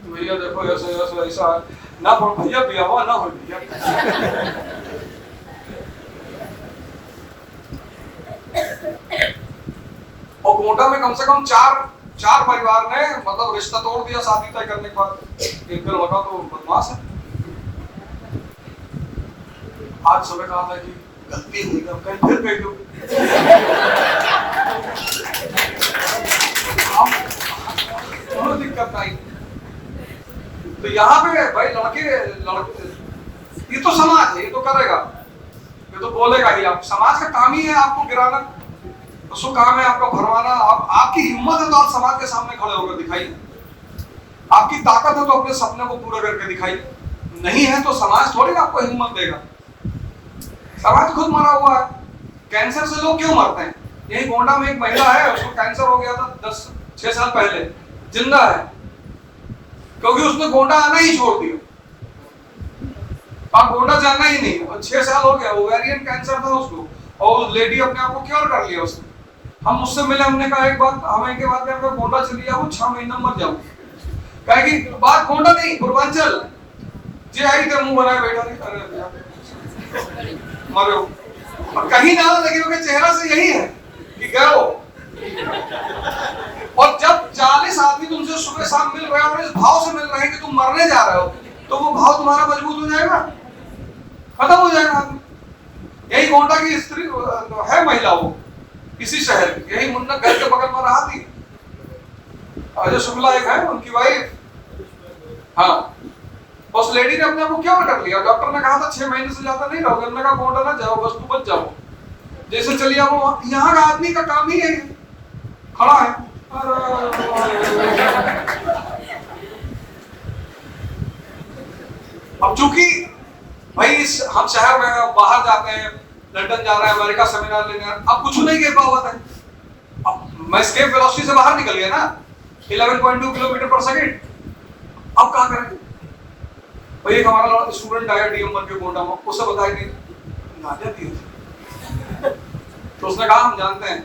भैया देखो ऐसा ऐसा ऐसा ना, भैया बियावा ना हो भैया। और गोंडा में कम से कम चार परिवार ने मतलब रिश्ता तोड़ दिया शादी तय करने के बाद। एक दिन लगा तो बदमाश है, आज सुबह कहा था कि गलती हुई, कहीं फिर कह दो। दिक्कत आई। तो यहाँ पे भाई लड़के ये तो समाज है, ये तो करेगा, ये तो बोलेगा ही। आप समाज का काम ही है आपको गिराना, उसको काम है आपको भरवाना। आपकी हिम्मत है तो आप समाज के सामने खड़े होकर दिखाइए, आपकी ताकत है तो अपने सपने को पूरा करके दिखाइए। नहीं है तो समाज थोड़ी आपको हिम्मत देगा। समाज खुद मरा हुआ है। कैंसर से लोग क्यों मरते हैं? यही गोंडा में एक महिला है, उसको कैंसर हो गया था 6 साल पहले, जिंदा है क्योंकि उसने गोंडा आना ही छोड़ दिया। आप गोंडा जाना ही नहीं, और 6 साल हो गया, ओवेरियन कैंसर था उसको, और उस लेडी अपने आप को क्योर कर लिया उसने। हम उससे मिले, हमने कहा एक बात, हमें के बाद में गोंडा चली जाओ, 6 महीना मर जाओ। कहे कि बात गोंडा नहीं, पूर्वांचल जे आई थे मुंह बनाए बैठा नहीं, अरे मरे हो, और कहीं ना लगे उनके चेहरा से यही है कि गए हो। और जब 40 आदमी तुमसे सुबह शाम मिल रहे हैं और इस भाव से मिल रहे हैं कि तुम मरने जा रहे हो, तो वो भाव तुम्हारा मजबूत हो जाएगा, खत्म हो जाएगा। यही गोंडा की स्त्री है, महिला, वो इसी शहर की, यही मुन्ना घर के बगल में रहा थी, अजय शुक्ला एक है, उनकी वाइफ। हाँ, उस लेडी ने अपने आप को क्या कर लिया। डॉक्टर ने कहा था 6 महीने से ज्यादा नहीं रहोगे, हमने कहा गोंडा ना जाओ, बस तू बच जाओ, जैसे चलिए। वो यहाँ का आदमी का काम ही है, खड़ा है। अब चूंकि भाई हम शहर में बाहर जाते हैं, लंदन जा रहे हैं, अमेरिका सेमिनार लेने, अब कुछ नहीं कह पावत है। अब मैं एस्केप वेलोसिटी से बाहर निकल गया ना, 11.2 किलोमीटर पर सेकंड। अब क्या करें? भाई एक हमारा स्टूडेंट आया डीएम बन के गोंडा में, उसे बताया कि गांजा पी थी, तो उसने कहा हम जानते हैं,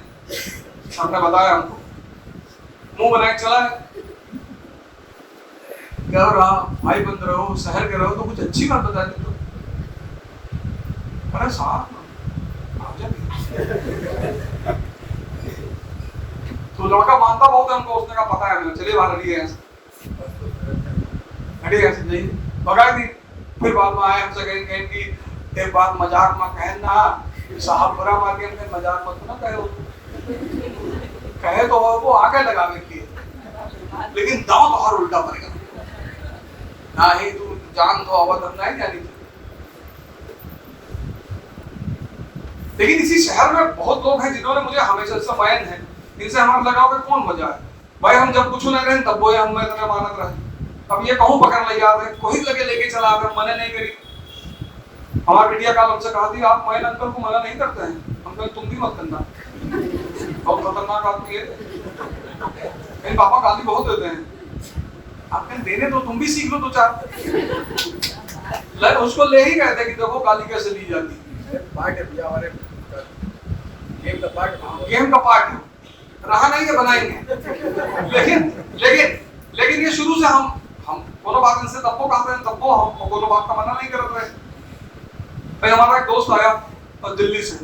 हमने बताया, हमको मुंह बना के चला है। क्या रहा भाई, बंद रहो, शहर के रहो तो कुछ अच्छी बात बता दे। तो अरे साहब तो लड़का मानता बहुत है हमको, उसने कहा पता है हमें, चलिए बाहर हटिए यहाँ से, हटिए यहाँ से, नहीं भगा दी। फिर बाद में आए हमसे कहें कि एक बात मजाक में कहना, साहब बुरा मान के हमने मजाक मत ना कहे तो वो आगे लगावे की, लेकिन दांव तो हर उल्टा पड़ेगा ना ही, तू जान तो अवध हम नहीं जानी। लेकिन इसी शहर में बहुत लोग हैं जिन्होंने मुझे हमेशा से फैन है, इनसे हमारा लगाव का कौन मजा है भाई। हम जब कुछ नहीं रहे तब वो हम इतने मानत रहे, अब ये कहूँ पकड़ ले जाते, कोई लगे लेके चला आते, मने नहीं करी। हमारी बिटिया कल हमसे कहा थी, आप मोइन अंकल को मना नहीं करते हैं। हम कहे तुम भी मत करना, बहुत खतरनाक आदमी है, मेरे पापा गाली बहुत देते हैं। आप कहें देने दो, तुम भी सीख लो दो चार। उसको ले ही गए थे कि देखो गाली कैसे दी जाती है। पार्ट है भैया, हमारे गेम का पार्ट, गेम का पार्ट है, रहा नहीं है बनाएंगे। लेकिन लेकिन लेकिन ये शुरू से हम कोनो बात इनसे तब्बो कहते हैं, तब्बो हम कोनो बात का मना नहीं करते रहे। भाई हमारा एक दोस्त आया और दिल्ली से,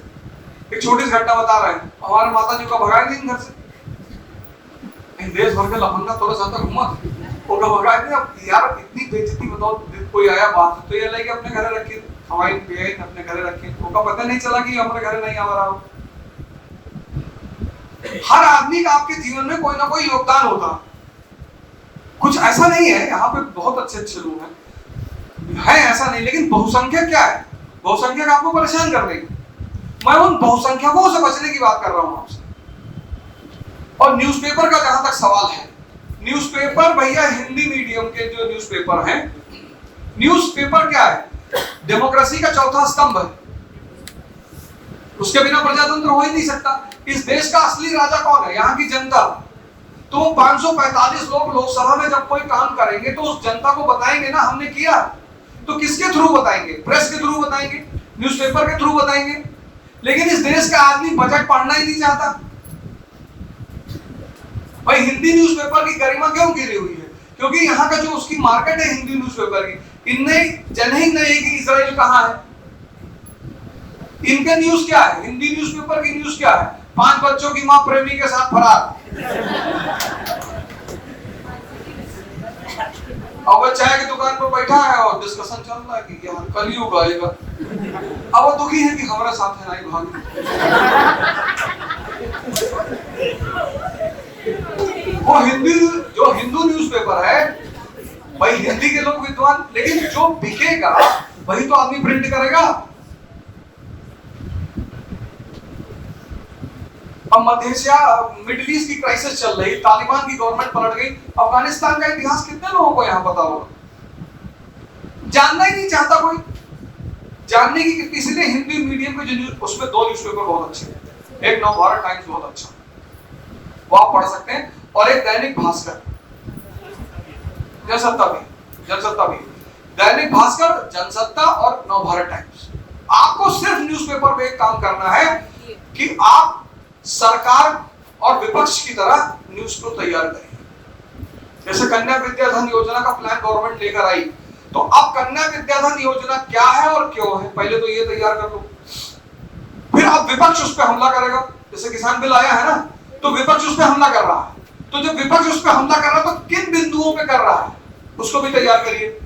एक छोटी सी घटना बता रहे हैं। हमारे माता जी को भगाया नहीं घर से, देश भर के लफंगा थोड़ा सा घूमा वो भगाए थे। अब यार इतनी बेइज्जती बताओ, कोई आया बात तो ये लेके अपने घरे रखी, हवाई पे अपने घरे रखी, उनका पता नहीं चला कि हमारे घरे नहीं आ रहा हो। हर आदमी का आपके जीवन में कोई ना कोई योगदान होता, कुछ ऐसा नहीं है। यहाँ पे बहुत अच्छे अच्छे लोग हैं ऐसा नहीं, लेकिन बहुसंख्यक क्या है? बहुसंख्यक आपको परेशान कर देंगे। मैं उन बहुसंख्यकों से बचने की बात कर रहा हूं आपसे। और न्यूज़पेपर का जहां तक सवाल है, न्यूज़पेपर भैया हिंदी मीडियम के जो न्यूज़पेपर हैं, न्यूज़पेपर क्या है? डेमोक्रेसी का चौथा स्तंभ है, उसके बिना प्रजातंत्र हो ही नहीं सकता। इस देश का असली राजा कौन है? यहाँ की जनता। तो 545 लोग लोकसभा में जब कोई काम करेंगे तो उस जनता को बताएंगे ना हमने किया। तो किसके थ्रू बताएंगे? प्रेस के थ्रू बताएंगे, न्यूज़पेपर के थ्रू बताएंगे। लेकिन इस देश का आदमी बजट पढ़ना ही नहीं चाहता। भाई हिंदी न्यूज़पेपर की गरिमा क्यों गिरी हुई है? क्योंकि यहाँ का जो उसकी मार्केट है हिंदी न्यूज़पेपर की, इनने जनहित नहीं कि इजराइल कहाँ है। इनका न्यूज क्या है? हिंदी न्यूज़पेपर की न्यूज क्या है? 5 बच्चों की मां प्रेमी के साथ फरार। अब वो चाय की दुकान पर बैठा है और डिस्कशन चल रहा है कि यार कलयुग आएगा। अब वो दुखी है कि हमारे साथ है नहीं भागी। वो जो हिंदू न्यूज़पेपर है, भाई हिंदी के लोग विद्वान, लेकिन जो बिकेगा वही तो आदमी प्रिंट करेगा। अब मध्य एशिया मिडिल ईस्ट की क्राइसिस चल रही, तालिबान की गवर्नमेंट पलट गई। अफगानिस्तान का इतिहास कितने लोगों को यहाँ पता होगा? जानना ही नहीं चाहता कोई, जानने की। इसलिए हिंदी मीडियम के जो न्यूज, उसमें 2 न्यूज़पेपर बहुत अच्छे हैं। एक नवभारत टाइम्स बहुत अच्छा, वो आप पढ़ सकते हैं, और एक दैनिक भास्कर, जनसत्ता भी। दैनिक भास्कर, जनसत्ता और नवभारत टाइम्स। आपको सिर्फ न्यूज़पेपर पे एक काम करना है कि आप सरकार और विपक्ष की तरह न्यूज को तैयार करें। जैसे कन्या विद्याधन योजना का प्लान गवर्नमेंट लेकर आई, तो अब कन्या विद्याधन योजना क्या है और क्यों है, पहले तो ये तैयार कर लो। फिर अब विपक्ष उस पर हमला करेगा। जैसे किसान बिल आया है ना, तो विपक्ष उस पर हमला कर रहा है। तो जब विपक्ष उस पर हमला कर रहा है तो किन बिंदुओं पे कर रहा है, उसको भी तैयार करिए।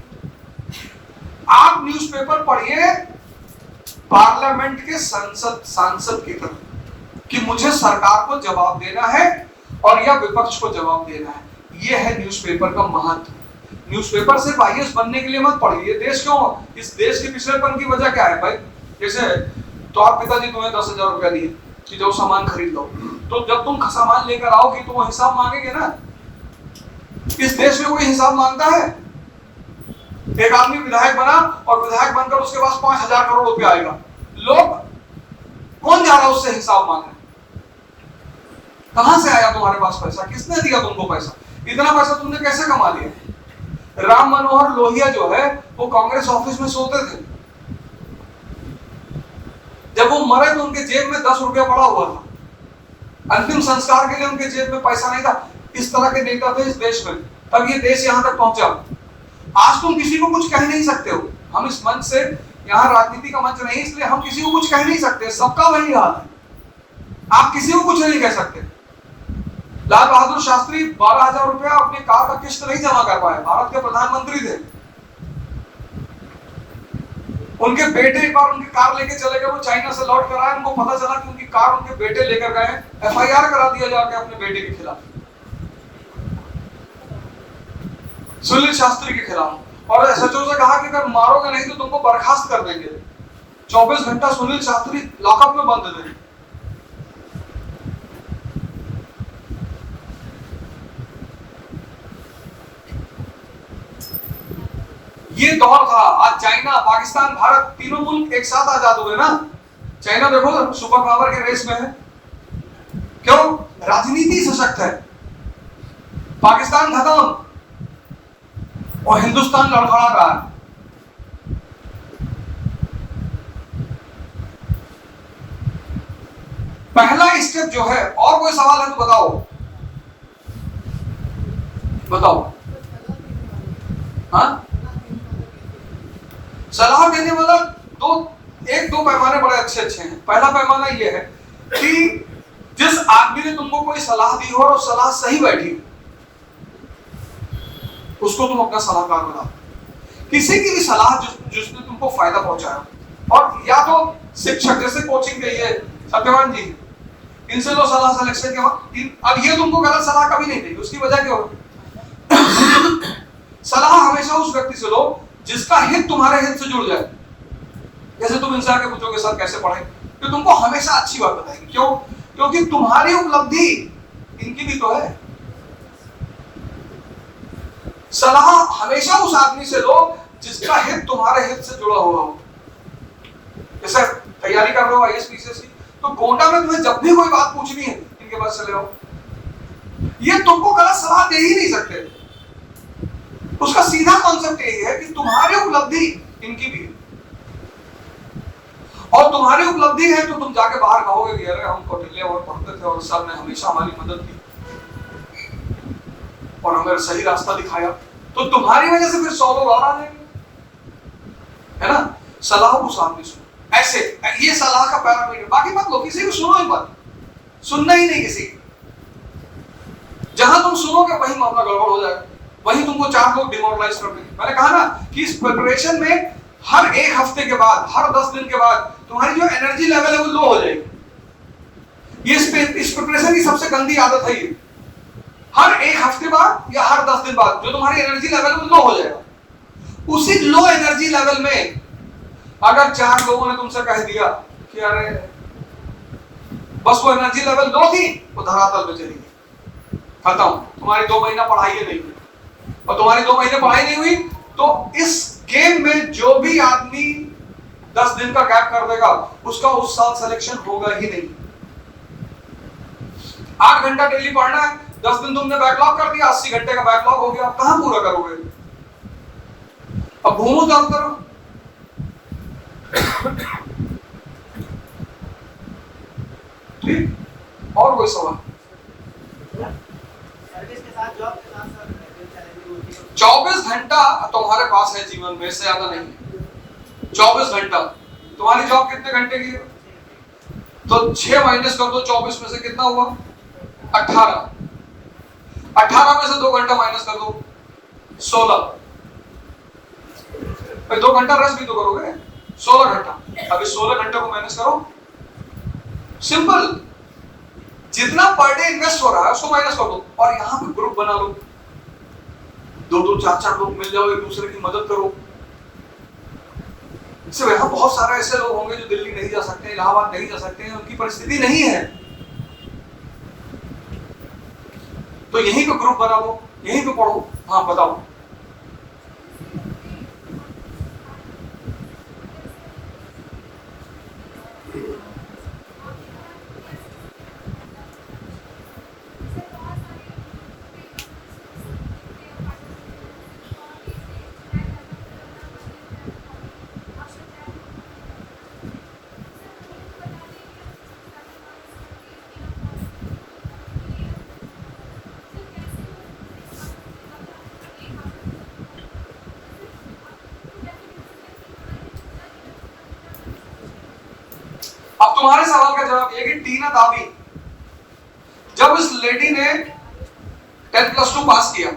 आप न्यूज़पेपर पढ़िए पार्लियामेंट के सांसद की तरह, कि मुझे सरकार को जवाब देना है और या विपक्ष को जवाब देना है। यह है न्यूज़पेपर का महत्व। न्यूज़पेपर सिर्फ आईएएस बनने के लिए मत पढ़िए। देश क्यों, इस देश के पिछड़ेपन की वजह क्या है भाई? जैसे तो आप पिताजी तुम्हें 10,000 रुपया दिए कि जो सामान खरीद लो, तो जब तुम सामान लेकर आओगे तो वो हिसाब मांगेंगे ना। इस देश में कोई हिसाब मांगता है? एक आदमी विधायक बना और विधायक बनकर उसके पास 5,000 करोड़ रुपया आएगा, लोग कौन जा रहा है उससे हिसाब मांगने? कहां से आया तुम्हारे पास पैसा? किसने दिया तुमको पैसा? इतना पैसा तुमने कैसे कमा लिया? राम मनोहर लोहिया जो है वो कांग्रेस ऑफिस में सोते थे। जब वो मरे तो उनके जेब में 10 रुपया पड़ा हुआ था। अंतिम संस्कार के लिए उनके जेब में पैसा नहीं था। इस तरह के नेता थे इस देश में, तब ये देश यहां तक पहुंचा। आज तुम किसी को कुछ कह नहीं सकते हो। हम इस मंच से, यहाँ राजनीति का मंच नहीं, इसलिए हम किसी को कुछ कह नहीं सकते। सबका वही हाल है, आप किसी को कुछ नहीं कह सकते। लाल बहादुर शास्त्री 12,000 रुपया अपने कार का किस्त नहीं जमा कर पाए, भारत के प्रधानमंत्री थे। उनके बेटे एक बार उनकी कार लेके चले गए, वो चाइना से लौट कर आए, उनको पता चला कि उनकी कार उनके बेटे लेकर गए। एफआईआर करा दिया जाके अपने बेटे के खिलाफ, सुनील शास्त्री के खिलाफ। और एसएचओ से कहा कि अगर मारोगे नहीं तो तुमको बर्खास्त कर देंगे। 24 घंटा सुनील शास्त्री लॉकअप में बंद थे। ये दौर था। आज चाइना, पाकिस्तान, भारत तीनों मुल्क एक साथ आजाद हुए ना। चाइना देखो सुपर पावर के रेस में है, क्यों? राजनीति सशक्त है। पाकिस्तान खत्म और हिंदुस्तान लड़खड़ा रहा है। पहला स्टेप जो है, और कोई सवाल है तो बताओ, बताओ। हाँ, सलाह देने वाला एक दो पैमाने बड़े अच्छे हैं। पहला पैमाना यह है कि जिस आदमी ने तुमको कोई सलाह दी हो और सलाह सही बैठी हो, उसको तुम अपना सलाहकार बनाओ। किसी की भी सलाह जिसने तुमको फायदा पहुंचाया, और या तो शिक्षक, जैसे कोचिंग के ये सत्यवान जी, इनसे लो सलाह सिलेक्शन के बाद। अब ये तुमको गलत सलाह कभी नहीं देगी, उसकी वजह क्या हो? सलाह हमेशा उस व्यक्ति से लो जिसका हित तुम्हारे हित से जुड़ जाए। जैसे तुम इनसे आके पूछोगे सर कैसे पढ़े, तो तुमको हमेशा अच्छी बात बताएंगे। क्यों? क्योंकि तुम्हारी उपलब्धि इनकी भी तो है। सलाह हमेशा उस आदमी से लो जिसका हित तुम्हारे हित से जुड़ा हुआ हो। जैसे तैयारी कर रहे हो आईएएस पीसीएस की, तो गोंडा में तुम्हें जब भी कोई बात पूछनी है इनके पास चले आओ। ये तुमको गलत सलाह दे ही नहीं सकते। उसका सीधा कॉन्सेप्ट यही है कि तुम्हारी उपलब्धि इनकी भी है, और तुम्हारी उपलब्धि है तो तुम जाके बाहर कहोगे कि अरे हम कौटिल्य और पढ़ते थे और सर ने हमेशा हमारी मदद की और हमें सही रास्ता दिखाया, तो तुम्हारी वजह से फिर 100 लोग और आ जाएंगे, है ना? सलाह उस आदमी सुनो। ऐसे ये सलाह का पैरामीटर। बाकी मत लो, किसी को सुनो ही मत, सुनना ही नहीं किसी। जहां तुम सुनोगे वही मामला गड़बड़ हो जाएगा, वही तुमको 4 लोग डिमोरलाइज कर देंगे। मैंने कहा ना कि इस प्रिपरेशन में हर 1 हफ्ते के बाद, हर 10 दिन के बाद तुम्हारी जो एनर्जी लेवल है वो लो हो जाएगी। ये इस प्रिपरेशन की सबसे गंदी आदत है ये। हर 1 हफ्ते बाद या हर 10 दिन बाद जो तुम्हारी एनर्जी लेवल है वो लो हो जाएगा। उसी लो एनर्जी लेवल में अगर 4 लोगों ने तुमसे कह दिया कि अरे बस वो एनर्जी लेवल लो थी, वो धरातल में चली गई, खत्म, तुम्हारी 2 महीना पढ़ाई नहीं हुई, और तुम्हारी 2 महीने पढ़ाई नहीं हुई तो इस गेम में जो भी आदमी 10 दिन का गैप कर देगा उसका उस साल सिलेक्शन होगा ही नहीं। 8 घंटा डेली पढ़ना है, 10 दिन तुमने बैकलॉग कर दिया, 80 घंटे का बैकलॉग हो गया, कहां पूरा करोगे? अब घूमो चारों तरफ। ठीक, और कोई सवाल? सर्विस के साथ जॉब के साथ सर 24 घंटा तुम्हारे पास है जीवन में, इससे ज्यादा नहीं है। 24 घंटा। तुम्हारी जॉब कितने घंटे की है? तो 6 माइनस कर दो 24 में से, कितना हुआ? 18। 18 में से 2 घंटा माइनस कर दो, 16। फिर 2 घंटा रेस्ट भी तो करोगे, 16 घंटा। अभी 16 घंटे को माइनस करो, सिंपल। जितना पर डे इन्वेस्ट हो रहा है उसको माइनस कर दो, और यहां पे ग्रुप बना लो, 2-2, 4-4 लोग मिल जाओ, एक दूसरे की मदद करो। सिर्फ यहाँ बहुत सारे ऐसे लोग होंगे जो दिल्ली नहीं जा सकते, इलाहाबाद नहीं जा सकते हैं, उनकी परिस्थिति नहीं है, तो यहीं पे ग्रुप बना लो, यहीं पे पढ़ो। हाँ बताओ। अब तुम्हारे सवाल का जवाब ये कि टीना दाबी, जब इस लेडी ने 10+2 पास किया,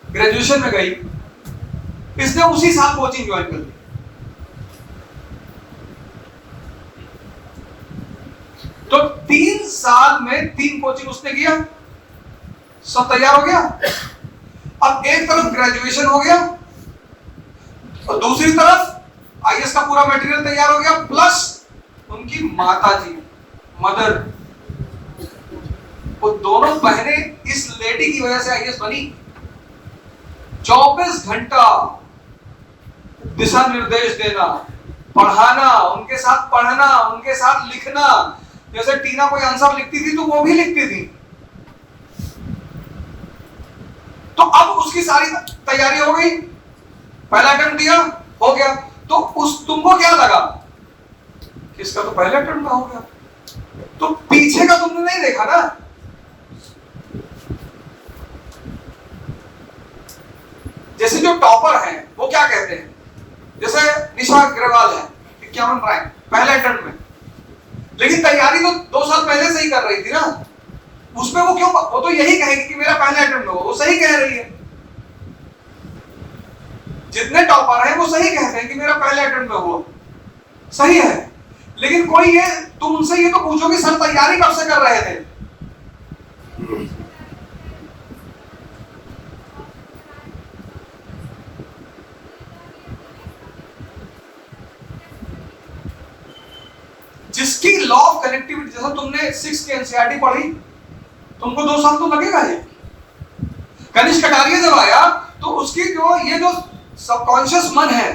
ग्रेजुएशन में गई, इसने उसी साल कोचिंग ज्वाइन कर ली। तो 3 साल में 3 कोचिंग उसने किया, सब तैयार हो गया। अब एक तरफ ग्रेजुएशन हो गया और दूसरी तरफ आईएएस का पूरा मटेरियल तैयार हो गया, प्लस उनकी माता जी, मदर, वो दोनों बहनें इस लेडी की वजह से आईएएस बनी। 24 घंटा दिशा निर्देश देना, पढ़ाना, उनके साथ पढ़ना, उनके साथ लिखना। जैसे टीना कोई आंसर लिखती थी तो वो भी लिखती थी। तो अब उसकी सारी तैयारी हो गई, पहला अटेम्प्ट दिया, हो गया। तो उस तुमको क्या लगा कि इसका तो पहले अटेम्प्ट में हो गया, तो पीछे का तुमने नहीं देखा ना। जैसे जो टॉपर हैं वो क्या कहते हैं, जैसे निशा अग्रवाल है 51 रैंक पहले अटेम्प्ट में, लेकिन तैयारी तो 2 साल पहले से ही कर रही थी ना। उसमें वो क्यों, वो तो यही कहेगी कि मेरा पहले अटेम्प्ट में हो, वो सही कह रही है। जितने टॉपर हैं वो सही कहते हैं कि मेरा पहले अटेम्प्ट में हुआ, सही है। लेकिन कोई ये, तुम उनसे ये तो पूछो कि सर तैयारी कब से कर रहे थे। जिसकी लॉ ऑफ कनेक्टिविटी, जैसा तुमने 6 की एनसीईआरटी पढ़ी, तुमको 2 साल तो लगेगा। ये कनिष्क कटारिया जब आया तो उसकी जो ये जो सबकॉन्शियस मन है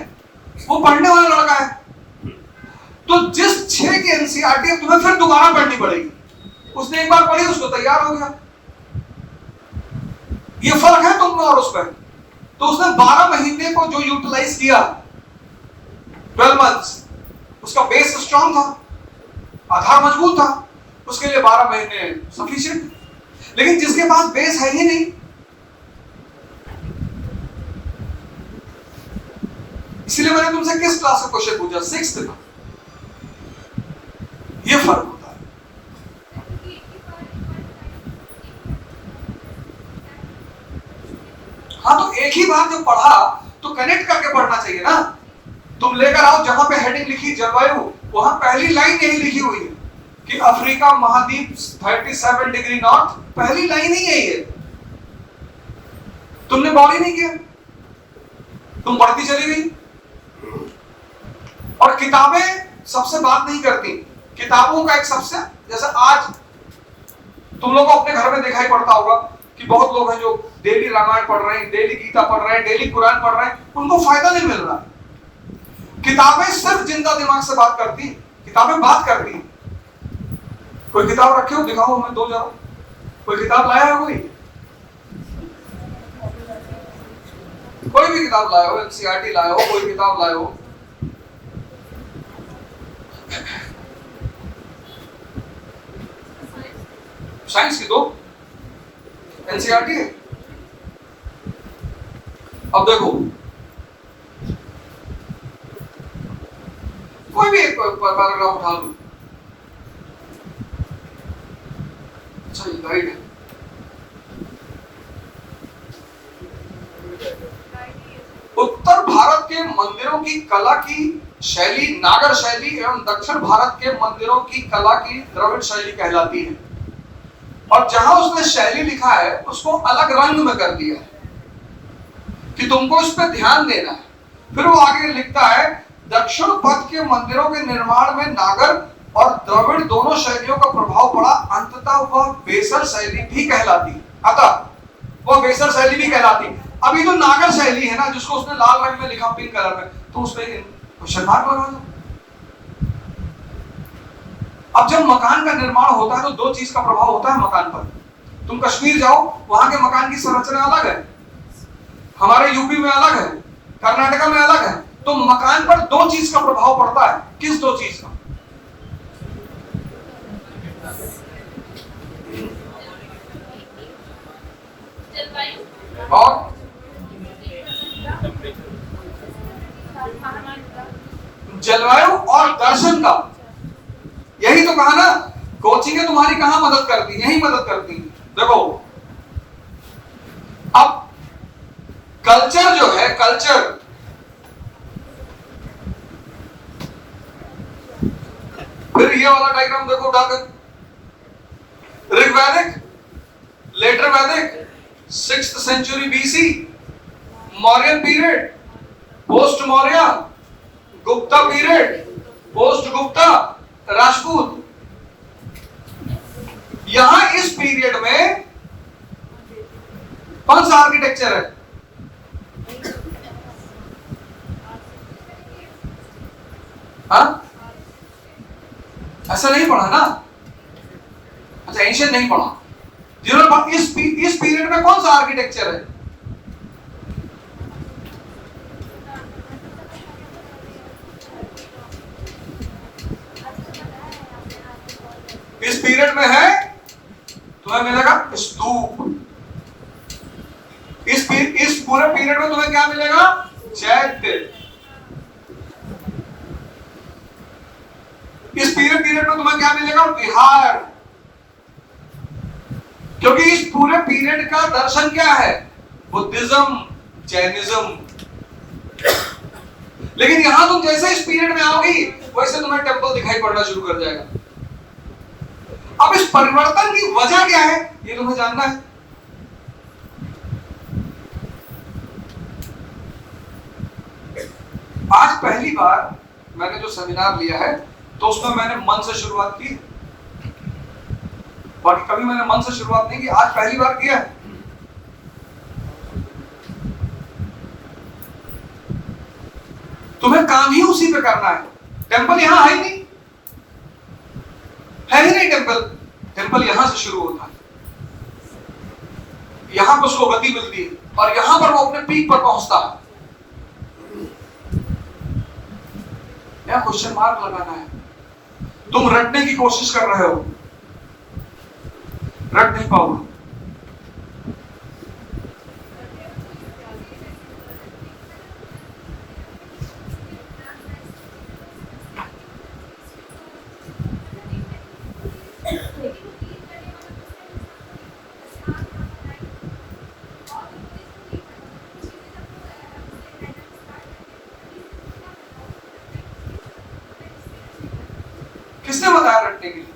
वो पढ़ने वाला लड़का है। तो जिस 6 की एनसीईआरटी अब तुम्हें फिर दोबारा पढ़नी पड़ेगी, उसने एक बार पढ़ी, उसको तैयार हो गया। ये फर्क है तुम में और उस पर। तो उसने 12 महीने को जो यूटिलाइज किया, 12 मंथ्स, उसका बेस स्ट्रांग था, आधार मजबूत था, उसके लिए 12 महीने सफिशिएंट। लेकिन जिसके पास बेस है ही नहीं, इसलिए मैंने तुमसे किस क्लास का क्वेश्चन पूछा, 6th का। ये फर्क होता है। हाँ, तो एक ही बार जब पढ़ा तो कनेक्ट करके पढ़ना चाहिए ना। तुम लेकर आओ, जहां पे हेडिंग लिखी जलवायु, वहां पहली लाइन यही लिखी हुई है कि अफ्रीका महाद्वीप 37 डिग्री नॉर्थ, पहली लाइन ही यही है। तुमने गौर ही नहीं किया, तुम पढ़ती चली गई। और किताबें सबसे बात नहीं करती। किताबों का एक सबसे, जैसे आज तुम लोगों को अपने घर में दिखाई पड़ता होगा कि बहुत लोग हैं जो डेली रामायण पढ़ रहे हैं, डेली गीता पढ़ रहे हैं, डेली कुरान पढ़ रहे हैं, उनको फायदा नहीं मिल रहा। किताबें सिर्फ जिंदा दिमाग से बात करती, किताबें बात करती। कोई किताब रखे हो, दिखाओ, हमें 2 जरा। कोई किताब लाया है कोई? कोई भी किताब लाए हो, एनसीईआरटी लाए हो, कोई किताब लाए हो? साइंस की 2 एनसीईआरटी है। अब देखो, कोई भी एक पैराग्राफ उठा लो। अच्छा, ये गाइड है। उत्तर भारत के मंदिरों की कला की शैली नागर शैली एवं दक्षिण भारत के मंदिरों की कला की द्रविड़ शैली कहलाती है। और जहां उसने शैली लिखा है उसको अलग रंग में कर दिया है कि तुमको इस पे ध्यान देना है। फिर वो आगे लिखता है, दक्षिण पथ के मंदिरों के निर्माण में नागर और द्रविड़ दोनों शैलियों का प्रभाव पड़ा, अंततः वह बेसर शैली भी कहलाती। अतः वह बेसर शैली भी कहलाती। अभी तो नागर शैली है ना, जिसको उसने लाल रंग में लिखा, पिंक कलर में, तो उस पर क्वेश्चन मार्क लगा दो। अब जब मकान का निर्माण होता है तो 2 चीज का प्रभाव होता है मकान पर। तुम कश्मीर जाओ, वहां के मकान की संरचना अलग है, हमारे यूपी में अलग है, कर्नाटका में अलग है। तो मकान पर 2 चीज का प्रभाव पड़ता है। किस 2 चीज का? और जलवायु और दर्शन का। यही तो कहा ना, कोचिंग तुम्हारी कहां मदद करती, यही मदद करती। देखो, अब कल्चर जो है, कल्चर, फिर ये वाला डायग्राम देखो उठाकर, ऋग्वैदिक, later Vedic, 6th century BC, Mauryan period, post Maurya, Gupta period, post Gupta, Rajput. यहां इस पीरियड में कौन सा आर्किटेक्चर है? ऐसा नहीं पढ़ा ना? अच्छा, एंशियंट नहीं पढ़ा। जिन्होंने इस पीरियड में कौन सा आर्किटेक्चर है? इस पीरियड में है, तुम्हें मिलेगा स्तूप। इस पूरे पीरियड में तुम्हें क्या मिलेगा? चैत्य। इस पीरियड में तुम्हें क्या मिलेगा? विहार। क्योंकि इस पूरे पीरियड का दर्शन क्या है? Buddhism, Jainism. लेकिन यहां तुम जैसे इस पीरियड में आओगी वैसे तुम्हें टेंपल दिखाई पड़ना शुरू कर जाएगा। अब इस परिवर्तन की वजह क्या है ये तुम्हें जानना है। आज पहली बार मैंने जो सेमिनार लिया है तो उसमें मैंने मन से शुरुआत की, बाकी कभी मैंने मन से शुरुआत नहीं की, आज पहली बार किया है। तुम्हें काम ही उसी पे करना है। टेंपल यहां है ही नहीं, है ही नहीं टेंपल। टेंपल यहां से शुरू होता है, यहां पर उसको गति मिलती है और यहां पर वो अपने पीक पर पहुंचता है। यहां क्वेश्चन मार्क लगाना है। तुम रटने की कोशिश कर रहे हो, रट नहीं पाओगे। किसने बताया रटने के लिए?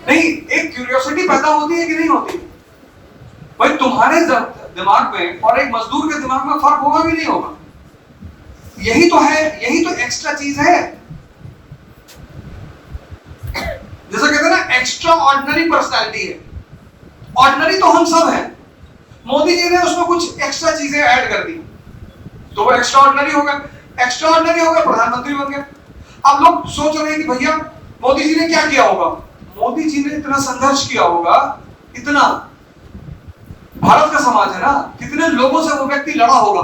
नहीं, एक क्यूरियोसिटी पैदा होती है कि नहीं होती? भाई तुम्हारे दिमाग में और एक मजदूर के दिमाग में फर्क होगा कि नहीं होगा? यही तो है, यही तो एक्स्ट्रा चीज है। जैसा कहते हैं ना, एक्स्ट्रा ऑर्डिनरी पर्सनैलिटी है। ऑर्डिनरी तो हम सब हैं, मोदी जी ने उसमें कुछ एक्स्ट्रा चीजें ऐड कर दी तो वो एक्स्ट्रा ऑर्डिनरी हो गया। एक्स्ट्रा ऑर्डिनरी हो गया, प्रधानमंत्री बन गया। अब लोग सोच रहे हैं कि भैया मोदी जी ने क्या किया होगा? मोदी जी ने इतना संघर्ष किया होगा, इतना, भारत का समाज है ना, कितने लोगों से वो व्यक्ति लड़ा होगा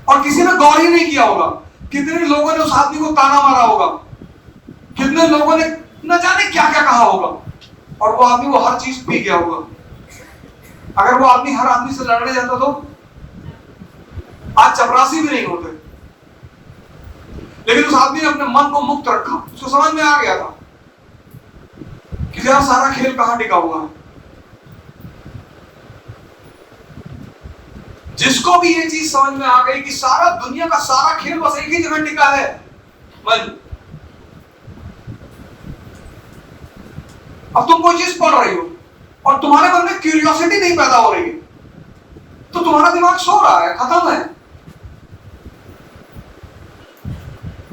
और किसी ने गौर ही नहीं किया होगा। कितने लोगों ने उस आदमी को ताना मारा होगा, कितने लोगों ने न जाने क्या क्या कहा होगा और वो आदमी वो हर चीज पी गया होगा। अगर वो आदमी हर आदमी से लड़ने जाता तो आज चपरासी भी नहीं होते। लेकिन उस आदमी ने अपने मन को मुक्त रखा, उसको समझ में आ गया था कि यार सारा खेल कहां टिका हुआ है। जिसको भी ये चीज समझ में आ गई कि सारा दुनिया का सारा खेल बस एक ही जगह टिका है, मन। अब तुम कोई चीज पढ़ रही हो और तुम्हारे मन में क्यूरियोसिटी नहीं पैदा हो रही है तो तुम्हारा दिमाग सो रहा है, खत्म है।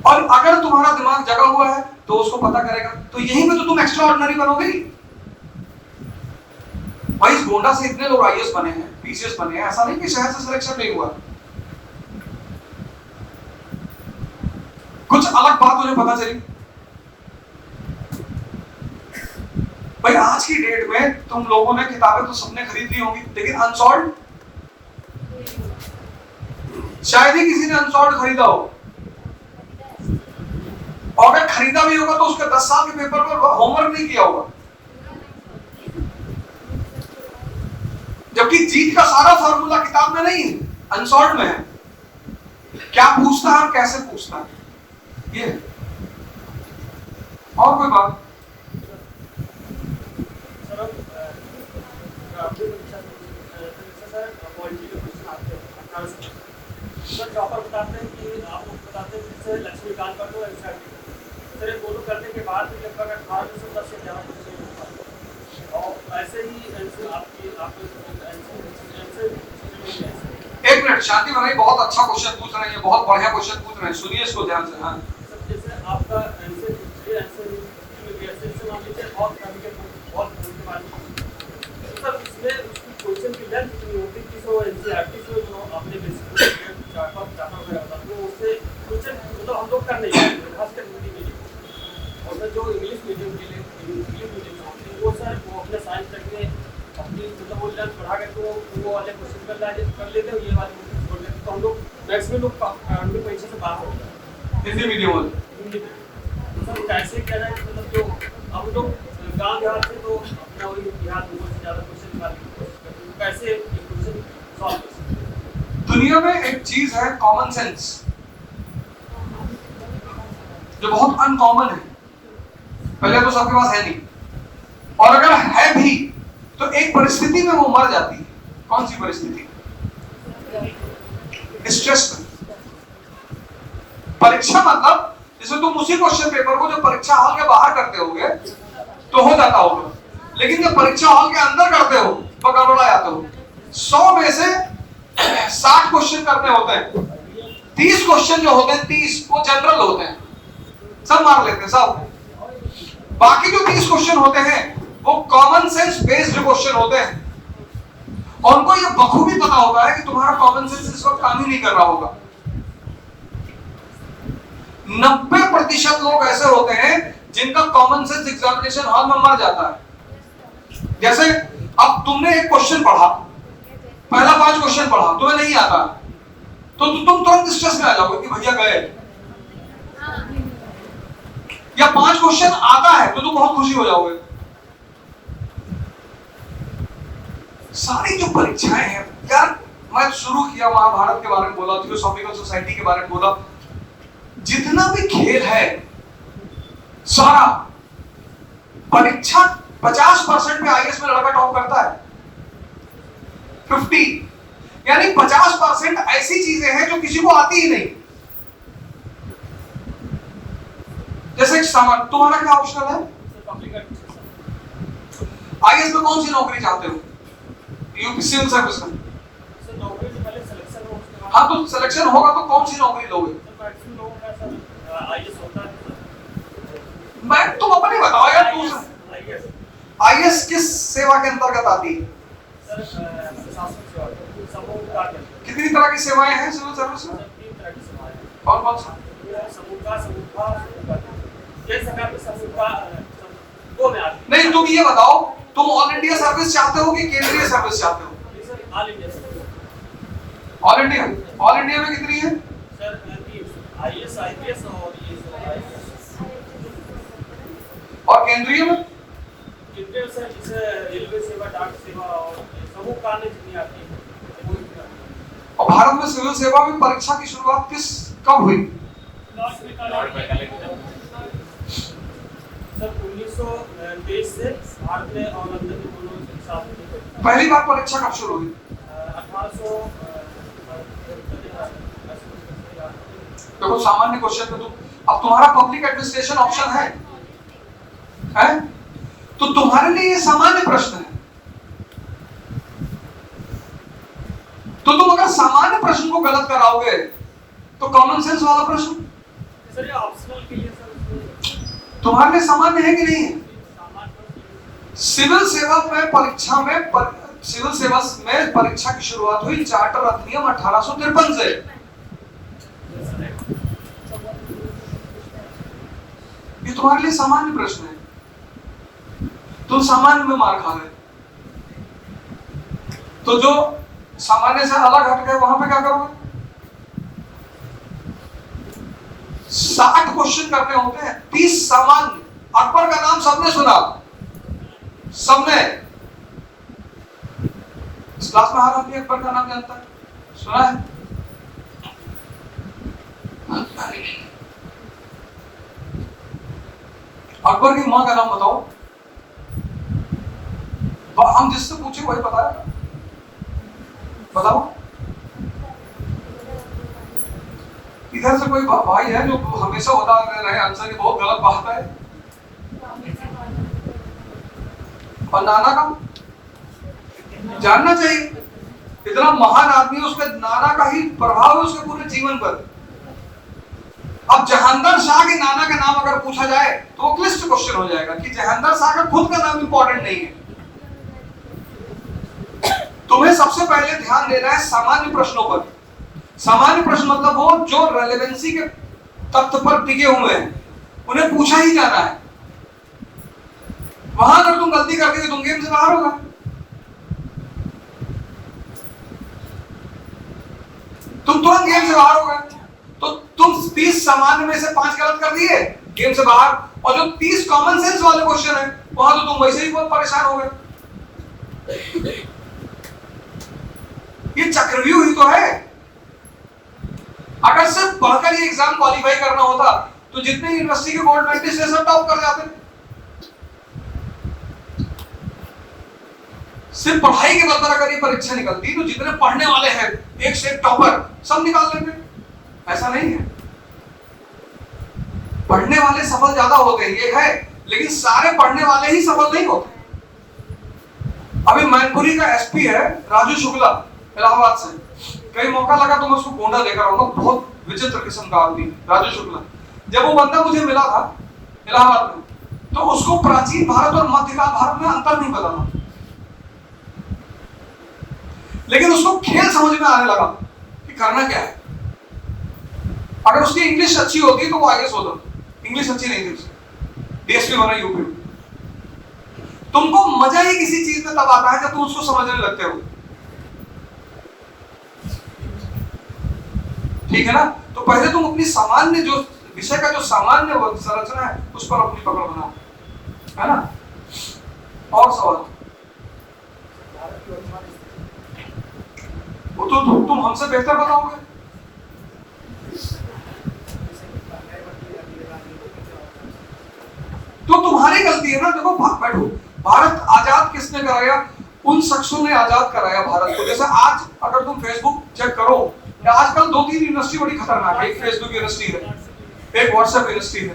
और अगर तुम्हारा दिमाग जगा हुआ है तो उसको पता करेगा, तो यहीं पे तो तुम एक्स्ट्रा ऑर्डिनरी बनोगे। भाई इस गोंडा से इतने लोग आईएएस बने हैं, पीसीएस बने हैं, ऐसा नहीं कि शहर से सिलेक्शन नहीं हुआ। कुछ अलग बात मुझे पता चली। भाई आज की डेट में तुम लोगों ने किताबें तो सबने खरीद ली होंगी, लेकिन अनसॉल्व शायद ही किसी ने अनसॉल्व खरीदा हो। और अगर खरीदा भी होगा तो उसके 10 साल के पेपर पर होमवर्क नहीं किया होगा। जबकि जीत का सारा फार्मूला किताब में नहीं है, अनसॉल्व में है। क्या पूछता है और कैसे पूछता है, ये। और कोई बात? टॉपर बताते हैं कि आप लोग बताते हैं कि लक्ष्मीकांत का तो ऐसा सर दोनों करने के बाद भी लगभग 18 से 10 से 11% और ऐसे ही आपकी एक मिनट शांति बनाइए, बहुत अच्छा क्वेश्चन पूछ रहे हैं, बहुत बढ़िया क्वेश्चन पूछ रहे हैं, सुनिए इसको ध्यान से। हाँ सर, जैसे आपका आंसर मान लीजिए बहुत कमी के बहुत के बाद सर इसमें उसकी क्वेश्चन की लेंथ कितनी होती है कि सो एनसीईआरटी से आपने बेसिक चापा वगैरह होता है, तो उससे क्वेश्चन मतलब हम लोग कर नहीं पाते, खासकर हिंदी मीडियम और फिर जो इंग्लिश मीडियम के लिए वो सर वो अपने साइंस रखने अपनी मतलब वो लर्न बढ़ा करके वो वाले क्वेश्चन कर लेते हैं, ये वाले क्वेश्चन छोड़ देते, तो हम लोग मैक्सिमम लोग परीक्षा से बाहर हो जाते हैं हिंदी मीडियम वाले। हिंदी में। तो सर कैसे क्या जाए मतलब जो हम लोग गाँव देहात से तो अपना वही देहात से ज़्यादा क्वेश्चन निकालने की कोशिश करते हैं, तो कैसे ये क्वेश्चन सॉल्व कर सकते हैं? दुनिया में एक चीज है कॉमन सेंस, जो बहुत अनकॉमन है, पहले तो सबके पास है नहीं, और अगर है भी तो एक परिस्थिति में वो मर जाती है। कौन सी परिस्थिति? स्ट्रेस में। परीक्षा मतलब जैसे तुम उसी क्वेश्चन पेपर को जो परीक्षा हॉल के बाहर करते होगे तो हो जाता होगा, लेकिन जब परीक्षा हॉल के अंदर करते हो तो गड़बड़ा जाते हो। 100 में से 60 क्वेश्चन करने होते हैं, 30 क्वेश्चन जो होते हैं 30 वो जनरल होते हैं, सब मार लेते हैं सब। बाकी जो 30 क्वेश्चन होते हैं वो कॉमन सेंस बेस्ड क्वेश्चन होते हैं, और उनको ये बखूबी पता होता है कि तुम्हारा कॉमन सेंस इस वक्त काम ही नहीं कर रहा होगा। 90% लोग ऐसे होते हैं जिनका कॉमन सेंस एग्जामिनेशन हॉल में मर जाता है। जैसे अब तुमने एक क्वेश्चन पढ़ा, पहला 5 क्वेश्चन पढ़ा, तुम्हें नहीं आता तो तुम तुरंत स्ट्रेस में आ जाओगे कि भैया गए, या 5 क्वेश्चन आता है तो तुम बहुत खुशी हो जाओगे। सारी जो परीक्षाएं हैं यार, मैं शुरू किया महाभारत के बारे में बोला, थियोसॉफिकल सोसाइटी के बारे में बोला, जितना भी खेल है सारा परीक्षा 50% में आईएएस में लड़का टॉप करता है, 50 यानी 50% ऐसी चीजें हैं जो किसी को आती ही नहीं। जैसे सामान, तुम्हारा क्या ऑप्शनल है? आईएएस में कौन सी नौकरी चाहते हो? यूपी सिविल सर्विस में? नौकरी से पहले सिलेक्शन हो, उसके बाद हाँ तो सिलेक्शन होगा तो कौन सी नौकरी लोगे? मैक्सिमम लोगों का सर आईएएस होता है। मैं तुम अपने बताओ यार, तू आईएएस आईएएस किस सेवा के अंतर्गत आती है? सर प्रशासन सेवा समूह कार्य, कितनी तरह की सेवाएं हैं सिविल सर्विस में? 3 तरह की सेवाएं हैं। कौन कौन सा? जैसे सरकार में समूह का दो में आती नहीं तुम ये बताओ, तुम ऑल इंडिया सर्विस चाहते हो कि केंद्रीय सर्विस चाहते हो? है sir, all India all India. All India में कितनी है? सर आईएएस आईपीएस और ये और केंद्रीय में? कितने सर जैसे रेलवे सेवा, डाक सेवा और समूह कार्य जितनी आती है। और भारत में सिविल सेवा में परीक्षा की शुरुआत कब हुई? सर 1923 से भारत में और लंदन में दोनों के साथ पहली बार परीक्षा कब शुरू हुई? 1800। देखो सामान्य क्वेश्चन में अब तुम्हारा पब्लिक एडमिनिस्ट्रेशन ऑप्शन है? तो तुम्हारे लिए ये सामान्य प्रश्न है, तो तुम अगर सामान्य प्रश्न को गलत कराओगे तो कॉमन सेंस वाला प्रश्न सर ये ऑप्शनल के लिए सर तुम्हारे लिए सामान्य है कि नहीं है? सामान्य सिविल सेवा में परीक्षा में सिविल सेवा में परीक्षा की शुरुआत हुई चार्टर अधिनियम 1853 से। ये तुम्हारे लिए सामान्य प्रश्न है, तुम सामान्य में मार खा रहे, तो जो सामान्य से अलग हट गए वहां पे क्या करोगे? 60 क्वेश्चन करने होते हैं, 30 सामान्य। अकबर का नाम सबने सुना, सबने इस क्लास में हर आदमी अकबर का नाम जानता है, सुना है? अकबर की मां का नाम बताओ, हम जिससे पूछे वही बताया, बताओ। इधर से कोई भाई है जो हमेशा बता रहे आंसर की बहुत गलत बात है, और नाना का जानना चाहिए, इतना महान आदमी, उसके नाना का ही प्रभाव है उसके पूरे जीवन पर। अब जहांगीर शाह के नाना का नाम अगर पूछा जाए तो वो क्लिष्ट क्वेश्चन हो जाएगा कि जहांगीर शाह का खुद का नाम इंपॉर्टेंट नहीं है। तुम्हें सबसे पहले ध्यान देना है सामान्य प्रश्नों पर। सामान्य प्रश्न मतलब वो जो रेलेवेंसी के तथ्य पर टिके हुए हैं, उन्हें पूछा ही जाना है। वहां अगर तुम गलती करते हो तुम गेम से बाहर होगा। तुम तुरंत गेम से बाहर हो गए। तो तुम 30 सामान्य में से 5 गलत कर दिए, गेम से बाहर। और जो 30 कॉमन सेंस वाले क्वेश्चन है वहां तो तुम वैसे ही बहुत परेशान हो गए। ये चक्रव्यूह ही तो है। अगर सिर्फ पढ़कर ये एग्जाम क्वालिफाई करना होता तो जितने यूनिवर्सिटी के गोल्ड मेडलिस्ट है सब टॉप कर जाते। सिर्फ पढ़ाई के बल पर अगर ये परीक्षा निकलती तो जितने पढ़ने वाले हैं एक से एक टॉपर सब निकाल लेते। ऐसा नहीं है। पढ़ने वाले सफल ज्यादा होते हैं ये है, लेकिन सारे पढ़ने वाले ही सफल नहीं होते। अभी मैनपुरी का एसपी है राजू शुक्ला, इलाहाबाद से। कई मौका लगा तो मैं उसको गोंडा लेकर आऊंगा। बहुत विचित्र किस्म का आदमी राजू शुक्ला। जब वो बंदा मुझे मिला था इलाहाबाद में, तो उसको प्राचीन भारत और मध्यकाल भारत में अंतर नहीं पता था, लेकिन उसको खेल समझ में आने लगा कि करना क्या है। अगर उसकी इंग्लिश अच्छी होती तो वो आईएएस होता। इंग्लिश अच्छी नहीं थी उसकी, डीएसपी बना यूपी में। तुमको मजा ही किसी चीज में तब आता है जब तुम उसको समझने लगते हो, ठीक है ना। तो पहले तुम अपनी सामान्य जो विषय का जो सामान्य संरचना है उस पर अपनी पकड़ बनाओ, है ना। और सवाल वो तो तुम हमसे बेहतर बताओगे। तो तुम्हारी गलती है ना। देखो बैठो, भारत आजाद किसने कराया? उन शख्सों ने आजाद कराया भारत को। जैसे आज अगर तुम फेसबुक चेक करो, आजकल 2-3 यूनिवर्सिटी बड़ी खतरनाक है। एक फेसबुक यूनिवर्सिटी है, एक व्हाट्सएप यूनिवर्सिटी है।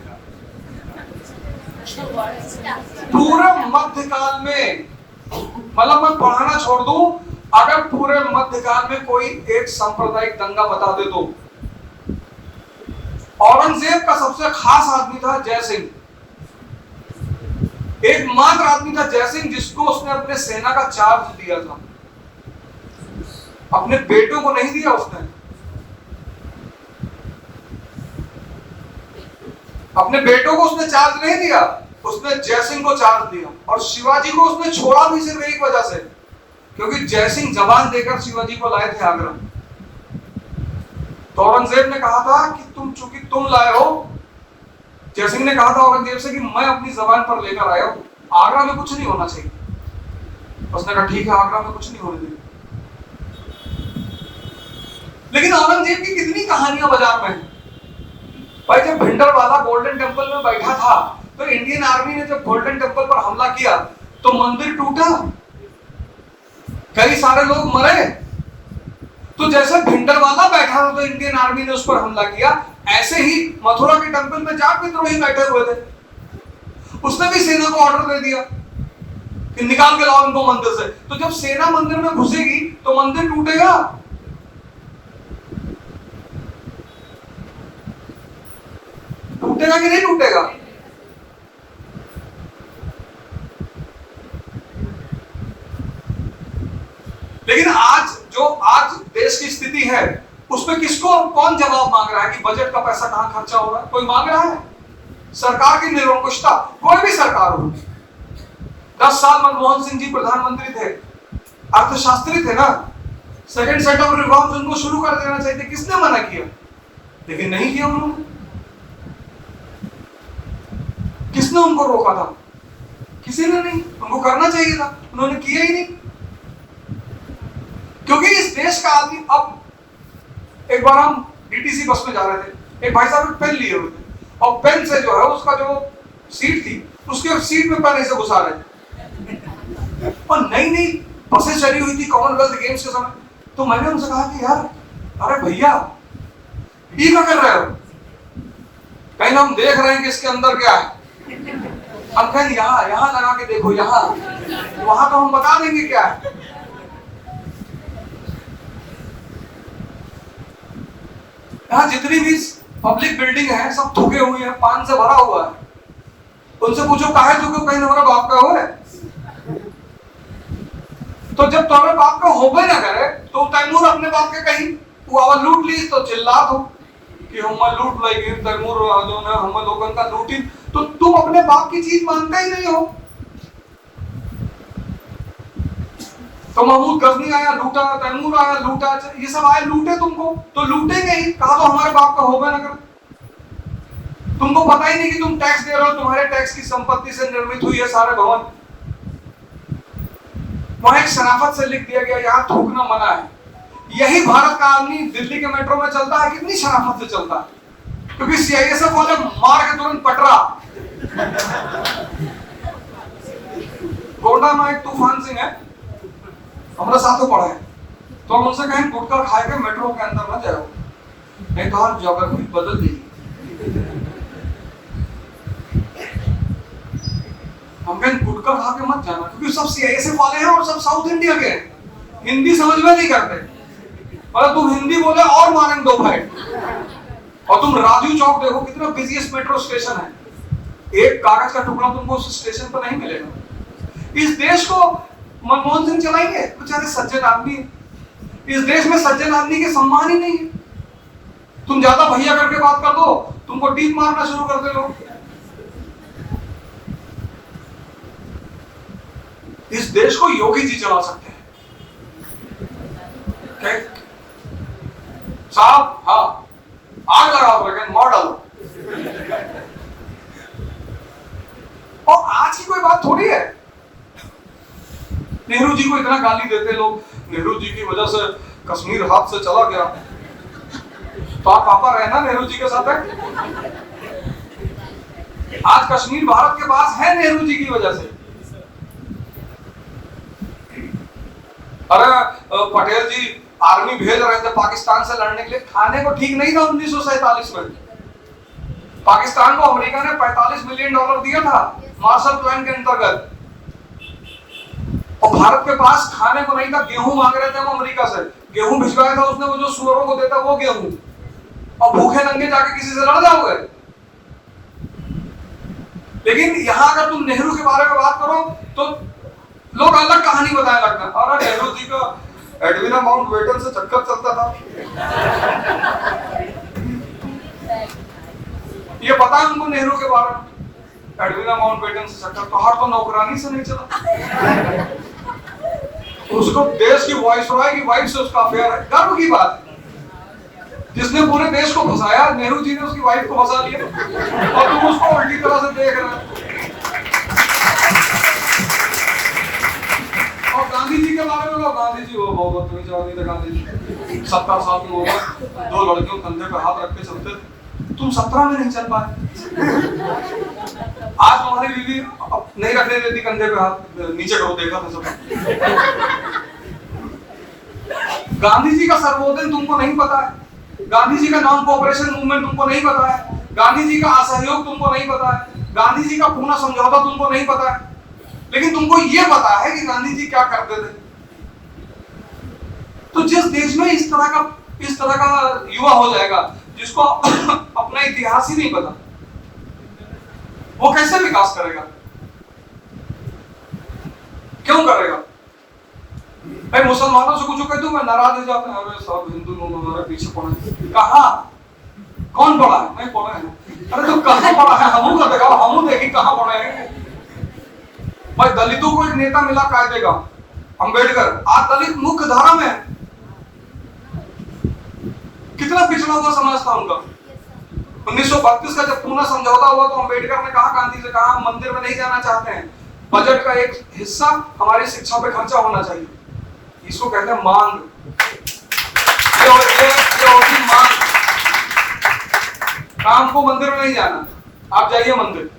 पूरे मध्यकाल में, मतलब मैं पढ़ाना छोड़ दूं, अगर पूरे मध्यकाल में कोई एक सांप्रदायिक दंगा बता दे तो औरंगजेब का सबसे खास आदमी था जय सिंह। एकमात्र आदमी था जय सिंह जिसको उसने अपने सेना का चार्ज दिया था। अपने बेटों को नहीं दिया उसने, अपने बेटों को उसने चार्ज नहीं दिया, उसने जय सिंह को चार्ज दिया। और शिवाजी को उसने छोड़ा भी सिर्फ एक वजह से, क्योंकि जय सिंह जबान देकर शिवाजी को लाए थे आगरा। तो औरंगजेब ने कहा था कि चूंकि तुम लाए हो, जय सिंह ने कहा था औरंगजेब से कि मैं अपनी जबान पर लेकर आया हूं, आगरा में कुछ नहीं होना चाहिए। उसने कहा ठीक है, आगरा में कुछ नहीं होने देंगे। लेकिन औरंगजेब की कितनी कहानियां बाजार में हैं। भाई जब भिंडरवाला गोल्डन टेम्पल में बैठा था तो इंडियन आर्मी ने जब गोल्डन टेम्पल पर हमला किया तो मंदिर टूटा, कई सारे लोग मरे। तो जैसे भिंडरवाला बैठा था तो इंडियन आर्मी ने उस पर हमला किया, ऐसे ही मथुरा के टेंपल में जाट विद्रोही बैठे हुए थे। उसने भी सेना को ऑर्डर दे दिया कि निकाल के लाओ इनको मंदिर से। तो जब सेना मंदिर में घुसेगी तो मंदिर टूटेगा। टूटेगा कि नहीं टूटेगा? लेकिन आज देश की स्थिति है उसमें किसको कौन जवाब मांग रहा है कि बजट का पैसा कहां खर्चा हो रहा है? कोई मांग रहा है? सरकार की निरंकुशता, कोई भी सरकार हो। 10 साल मनमोहन सिंह जी प्रधानमंत्री थे, अर्थशास्त्री थे ना। सेकंड सेट ऑफ रिफॉर्म्स उनको शुरू कर देना चाहिए थे, किसने मना किया? लेकिन नहीं किया उन्होंने। किसने उनको रोका था? किसी ने नहीं। उनको करना चाहिए था, उन्होंने किया ही नहीं। क्योंकि इस देश का आदमी, अब एक बार हम डीटीसी बस में जा रहे थे, एक भाई साहब पेन लिए हुए थे और पेन से जो है उसका जो सीट थी उसके सीट में पेन ऐसे घुसा रहे थे। और नई नई बसें चली हुई थी कॉमनवेल्थ गेम्स के समय। तो मैंने उनसे कहा कि यार, अरे भैया ये क्या कर रहे हो? कहीं हम देख रहे हैं कि इसके अंदर क्या है। हम कहें यहाँ लगा के देखो, यहाँ वहां तो हम बता देंगे क्या है। यहाँ जितनी भी पब्लिक बिल्डिंग है सब थूके हुए हैं, पान से भरा हुआ है। उनसे पूछो काहे थूके? कहीं हमारा बाप का हो है। तो जब तुम्हारे बाप का होबे ना करे तो तैमूर अपने बाप के कहीं वो आवाज लूट ली तो चिल्लात हो कि हम लूट लाएंगे तैमूर जो ना हम लोगों का लूटी, तो तुम अपने बाप की चीज मानते ही नहीं हो। तो महमूद गजनी आया लूटा, तैमूर आया लूटा, ये सब आए लूटे तुमको, तो लूटेंगे ही, कहा तो हमारे बाप का होगा ना कर। तुमको पता ही नहीं कि तुम टैक्स दे रहे हो, तुम्हारे टैक्स की संपत्ति से निर्मित हुई है सारे भवन। वहां एक शराफत से लिख दिया गया यहां थूकना मना है। यही भारत का आदमी दिल्ली के मेट्रो में चलता है, कितनी शराफत से चलता है, क्योंकि सीआईएसएफ वाले मार के तुरंत पटरा। गोंडा में एक तूफान सिंह है, हमारे साथ पढ़ा है, तो हम उनसे कहें गुटखा खाए के मेट्रो के अंदर ना जाओ, नहीं तो हर ज्योग्राफी बदल देगी। हम कहें गुटखा खा के मत जाना, क्योंकि सब सीआईएसएफ वाले हैं और सब साउथ इंडिया के हैं, हिंदी समझ में नहीं करते, पर तुम हिंदी बोले और मारेंगे दो फाइट। और तुम राजू चौक देखो, कितना बिजीएस्ट मेट्रो स्टेशन है, एक कागज का टुकड़ा तुमको उस स्टेशन पर नहीं मिलेगा। इस देश को मनमोहन सिंह चलाएंगे, बेचारे सज्जन आदमी। इस देश में सज्जन आदमी के सम्मान ही नहीं है। तुम ज्यादा भैया करके बात कर दो, तुमको टीप मारना शुरू कर दे लोग। इस देश को योगी जी चला सकते हैं साहब, हाँ आग लगाओ, लेकिन मार डालो। और आज की कोई बात थोड़ी है। नेहरू जी को इतना गाली देते लोग, नेहरू जी की वजह से कश्मीर हाथ से चला गया, तो आप पापा रहना नेहरू जी के साथ है। आज कश्मीर भारत के पास है नेहरू जी की वजह से। अरे पटेल जी आर्मी भेज रहे थे पाकिस्तान से लड़ने के लिए, खाने को ठीक नहीं था 1947 में। पाकिस्तान को अमेरिका ने $45 मिलियन दिया था मार्शल प्लान के अंतर्गत, और भारत के पास खाने को नहीं था। गेहूं मांग रहे थे हम अमेरिका से, गेहूं भिजवाया था उसने, वो जो सुअरों को देता वो गेहूं, और भूखे नंगे जाके किसी से लड़ जाओगे। लेकिन यहां अगर तुम नेहरू के बारे में बात करो तो लोग अलग कहानी बताने लगते हैं। अरे नेहरू जी का एडविना माउंटबेटन से चक्कर चलता था, ये पता है उनको नेहरू के बारे में। एडविना माउंटबेटन से चक्कर, तो हर तो नौकरानी से नहीं चला, उसको देश की वाइसरॉय की वाइफ से उसका अफेयर है। गर्व की बात है, जिसने पूरे देश को फंसाया, नेहरू जी ने उसकी वाइफ को फंसा लिया, और तुम उसको उल्टी तरह से देख रहे हो। और गांधी जी के बारे में, गांधी जी वो बहुत थे, गांधी जी 17 साल की उम्र, 2 लड़कियों कंधे पे हाथ रख के चलते थे, तुम 17 में नहीं चल पाए। आज तुम्हारी बीवी नहीं रखने देती कंधे पे हाथ, नीचे करो, देखा था सब। गांधी जी का सर्वोदय तुमको नहीं पता है, गांधी जी का नॉन कोऑपरेशन मूवमेंट तुमको नहीं पता है, गांधी जी का असहयोग तुमको नहीं पता है, गांधी जी का पूना समझौता तुमको नहीं पता है, लेकिन तुमको यह पता है कि गांधी जी क्या करते थे। तो जिस देश में इस तरह का युवा हो जाएगा जिसको अपना इतिहास ही नहीं पता, वो कैसे विकास करेगा, क्यों करेगा? भाई मुसलमानों से कुछ कहते मैं नाराज हो जाता है, अरे सब हिंदू लोग हमारे पीछे पड़े। कहा कौन पड़ा है? नहीं पड़े हैं। अरे तो कहां पड़ा है? हमू का दिखाओ, हमू देखी कहां पड़े हैं। भाई दलितों को एक नेता मिला कायदे का, अंबेडकर, आज दलित मुख्य धारा में है। कितना पिछड़ा हुआ समाज था उनका। 1932 का जब पूना समझौता हुआ तो अंबेडकर ने कहा, गांधी से कहा, हम मंदिर में नहीं जाना चाहते हैं, बजट का एक हिस्सा हमारी शिक्षा पे खर्चा होना चाहिए। इसको कहते हैं मांग। ये होगी मांग। काम को मंदिर में नहीं जाना, आप जाइए मंदिर।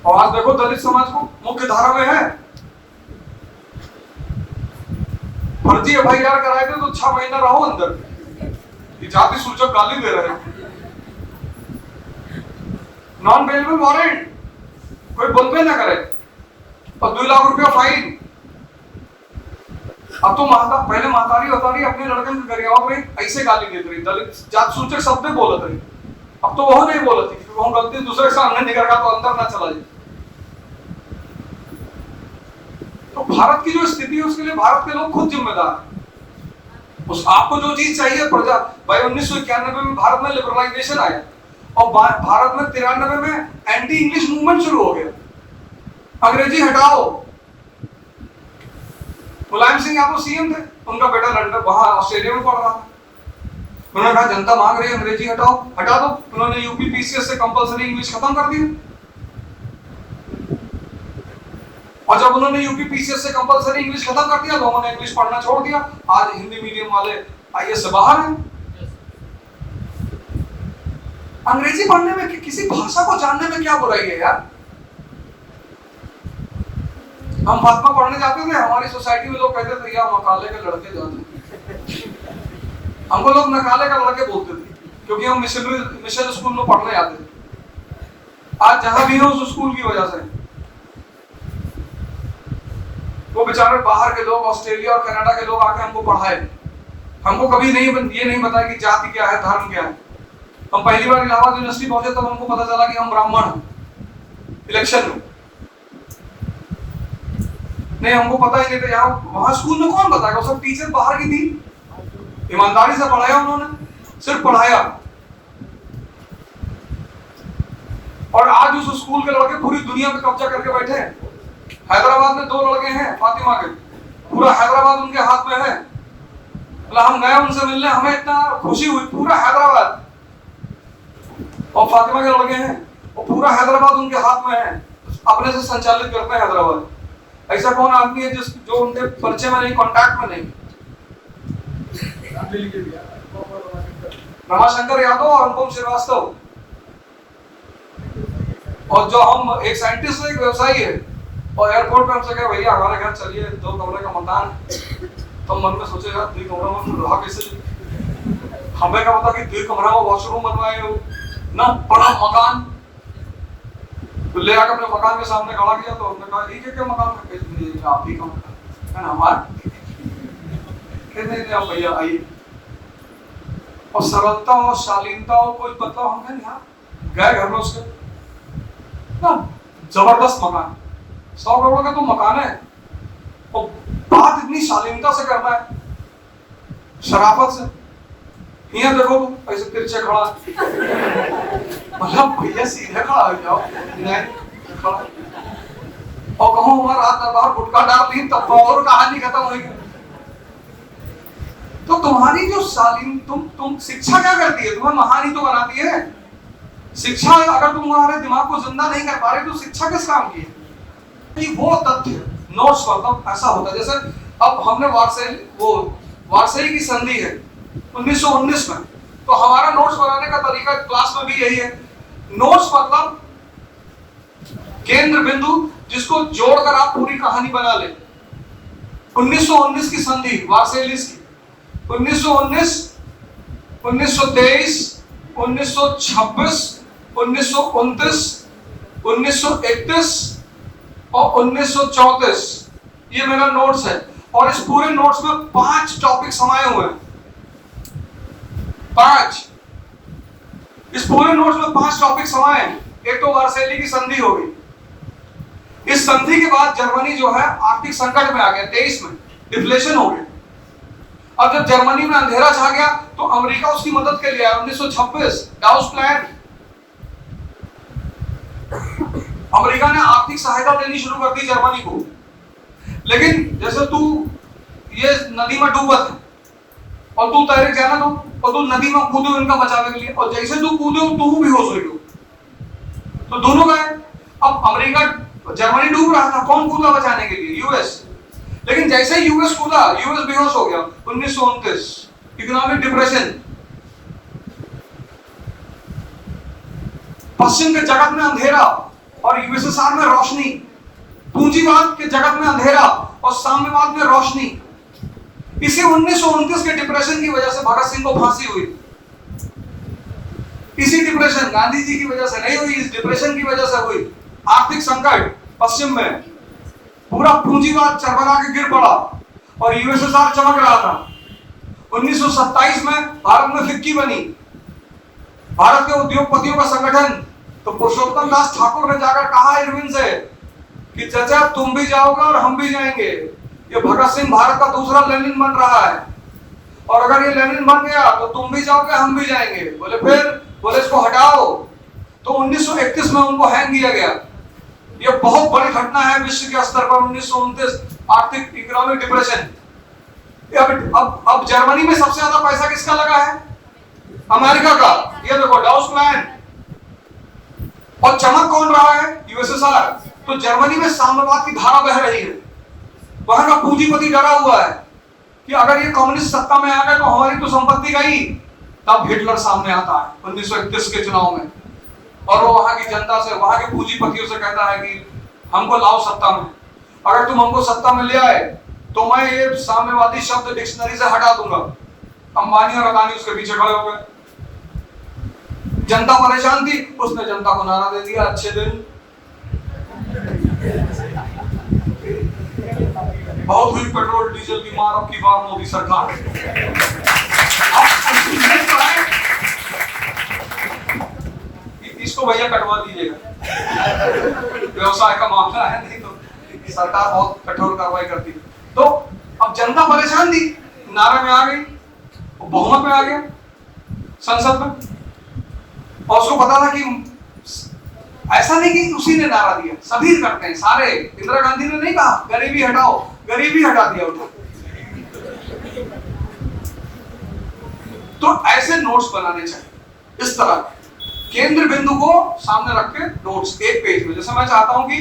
और आज देखो दलित समाज को मुख्य धारा में है। फर्जी एफआईआर कराए थे तो 6 महीना रहो अंदर, जाति सूचक गाली दे रहे हैं। नॉन बेलेबल वारंट, कोई बोलबे ना करे, और 2 लाख रुपया फाइन। अब तो पहले महतारी अपने लड़के के गरियाओं में ऐसे गाली देती रही, दलित जात सूचक शब्द बोलत रही। अब तो वो नहीं बोलती, क्योंकि वो गलती दूसरे के सामने निकल गया तो अंदर ना चला जाए। तो भारत की जो स्थिति है उसके लिए भारत के लोग खुद जिम्मेदार हैं। उस आपको जो चीज चाहिए प्रजा भाई 1991 में भारत में लिबरलाइजेशन आया और भारत में 93 में एंटी इंग्लिश मूवमेंट शुरू हो गया। अंग्रेजी हटाओ। मुलायम सिंह यादव सीएम थे, उनका बेटा लंदन वहां ऑस्ट्रेलिया में पढ़ रहा था। उन्होंने कहा जनता मांग रही है अंग्रेजी हटाओ, हटा दो। उन्होंने यूपी पीसीएस से कंपलसरी इंग्लिश खत्म कर दी। और जब उन्होंने यूपी पीसीएस से कंपलसरी इंग्लिश खत्म कर दिया, लोगों ने इंग्लिश पढ़ना छोड़ दिया। आज हिंदी मीडियम वाले आईएएस से बाहर हैं। अंग्रेजी पढ़ने में, किसी भाषा को जानने में क्या बुराई है यार? हम फातिमा पढ़ने जाते थे, हमारी सोसाइटी में लोग कहते थे यार मकाले के लड़के जाते। हमको लोग नकाले का लड़के बोलते थे क्योंकि हम मिशन स्कूल में पढ़ने जाते थे। आज जहां भी हो उस स्कूल की वजह से वो बेचारे बाहर के लोग, ऑस्ट्रेलिया और कनाडा के लोग आके हमको पढ़ाए। हमको कभी ये नहीं बताया कि जाति क्या है, धर्म क्या है। हम पहली बार इलाहाबाद यूनिवर्सिटी पहुंचे तब हमको पता चला कि हम ब्राह्मण हैं इलेक्शन में। नहीं, हमको पता ही नहीं था। यहाँ वहां स्कूल में कौन बताएगा? वो सब टीचर बाहर की थी, ईमानदारी से पढ़ाया उन्होंने, सिर्फ पढ़ाया। और आज उस स्कूल के लड़के पूरी दुनिया पे कब्जा करके बैठे हैं। हैदराबाद में 2 लड़के हैं फातिमा के, पूरा हैदराबाद उनके हाथ में है। मतलब हम गए उनसे मिलने, हमें इतना खुशी हुई। पूरा हैदराबाद और फातिमा के लड़के हैं और पूरा हैदराबाद उनके हाथ में है, अपने से संचालित करते हैं हैदराबाद। ऐसा कौन आदमी है जो उनके परिचय में नहीं, कांटेक्ट में नहीं? रमाशंकर यादव और अनुपम श्रीवास्तव। और जो हम एक साइंटिस्ट है, एक व्यवसायी है, और एयरपोर्ट पे हमसे कहे भैया हमारे घर चलिए, 2 कमरे का मकान। तो मन में सोचेगा 2 कमरे में रहा कैसे? हमें क्या पता कि 2 कमरा में वॉशरूम बनवाए हो ना, बड़ा मकान। तो ले आकर अपने मकान के सामने खड़ा किया। तो हमने कहा ठीक है, क्या मकान का आप ही का मकान है ना हमारा? कहते आप भैया आइए। और सरलता और शालीनता और कोई मतलब हम कहें यहाँ गए घर में उसके ना, जबरदस्त मकान, 100 करोड़ का तो मकान है। और बात इतनी शालीनता से करना है, शराफत से। यहाँ देखो ऐसे तिरछे खड़ा, मतलब भैया सीधे खड़ा हो जाओ, नहीं खड़ा। और कहो हमारा रात दरबार गुटका डाल ली तब और कहानी खत्म होगी। तो तुम्हारी जो शालीन, तुम शिक्षा क्या करती है? तुम्हें महान ही तो बनाती है। शिक्षा अगर तुम्हारे दिमाग को जिंदा नहीं कर पा रहे तो शिक्षा किस काम की है? कि वो तथ्य नोट्स मतलब ऐसा होता है जैसे अब हमने वार्सेई की संधि है 1919 में, तो हमारा नोट्स बनाने का तरीका क्लास में भी यही है। नोट्स मतलब केंद्र बिंदु जिसको जोड़कर आप पूरी कहानी बना ले। 1919 की संधि वार्सेलिस की, 1919, 1923, 1926, 1929, 1931 और 1934 ये मेरा नोट्स है। और इस पूरे नोट्स में 5 टॉपिक समाये हुए हैं। 5 इस पूरे नोट्स में 5 टॉपिक समाये हैं। एक तो वार्सेली की संधि हो गई। इस संधि के बाद जर्मनी जो है आर्थिक संकट में आ गया, 23 में डिफ्लेशन हो गया। अब जब जर्मनी में अंधेरा छा गया तो अमेरिका उसकी मदद के लिए आया। 1926 डाउस प्लान, अमेरिका ने आर्थिक सहायता देनी शुरू कर दी जर्मनी को। लेकिन जैसे तू ये नदी में डूबत है और तू तैरे जाना तो, और तू नदी में कूदे इनका बचाने के लिए, और जैसे तू कूदे तू भी होश हो, तो दोनों गए। अब अमेरिका, जर्मनी डूब रहा था, कौन कूदा बचाने के लिए? यूएस। लेकिन जैसे यूएस कूदा, यूएस बेहोश हो गया। 1929 इकोनॉमिक डिप्रेशन, पश्चिम के जगत में अंधेरा और यूएसएसआर में रोशनी, पूंजीवाद के जगत में अंधेरा और साम्यवाद में रोशनी। इसी 1929 के डिप्रेशन की वजह से भगत सिंह को फांसी हुई। इसी डिप्रेशन, गांधी जी की वजह से नहीं हुई, इस डिप्रेशन की वजह से हुई। आर्थिक संकट पश्चिम में, पूरा पूंजीवाद चरमरा के गिर पड़ा और यूएसएसआर चमक रहा था। 1927 में भारत में फिक्की बनी, भारत के उद्योगपतियों का संगठन। तो पुरुषोत्तम दास ठाकुर ने जाकर कहा इरविन से कि चाचा तुम भी जाओगे और हम भी जाएंगे, ये भगत सिंह भारत का दूसरा लेनिन बन रहा है। और अगर ये लेनिन बन गया तो तुम भी जाओगे हम भी जाएंगे। बोले फिर, बोले इसको हटाओ। तो 1931 में उनको हैंग किया गया। ये बहुत बड़ी घटना है विश्व के स्तर पर। 1929 आर्थिक इकोनॉमिक डिप्रेशन। अब जर्मनी में सबसे ज्यादा पैसा किसका लगा है? अमेरिका का। ये देखो डाउस प्लान। और चमक कौन रहा है? यूएसएसआर। तो जर्मनी में साम्यवाद की धारा बह रही है। वहां का पूंजीपति डरा हुआ है कि अगर ये कम्युनिस्ट सत्ता में आ गए तो हमारी तो संपत्ति गई। तब हिटलर सामने आता है 1931 के चुनाव में, और वो वहां की जनता से, वहां के पूंजीपतियों से कहता है कि हमको लाओ सत्ता में। अगर तुम हमको सत्ता में ले आए तो मैं ये साम्यवादी शब्द डिक्शनरी से हटा दूंगा। अंबानी और अदानी उसके पीछे खड़े हो गए। जनता परेशान थी, उसने जनता को नारा दे दिया, अच्छे दिन। बहुत हुई पेट्रोल डीजल की मार, अब की बार मोदी सरकार। इसको भैया कटवा दीजिएगा, व्यवसाय का मामला है, नहीं तो सरकार बहुत कठोर कार्रवाई करती है। तो अब जनता परेशान थी, नारे में आ गई, बहुमत में आ गया संसद में। और उसको पता था कि ऐसा नहीं कि उसी ने नारा दिया, सभी करते हैं, सारे। इंदिरा गांधी ने नहीं कहा गरीबी हटाओ, गरीबी हटा दिया उठा। तो ऐसे नोट्स बनाने चाहिए, इस तरह केंद्र बिंदु को सामने रख के नोट्स एक पेज में। जैसे मैं चाहता हूं कि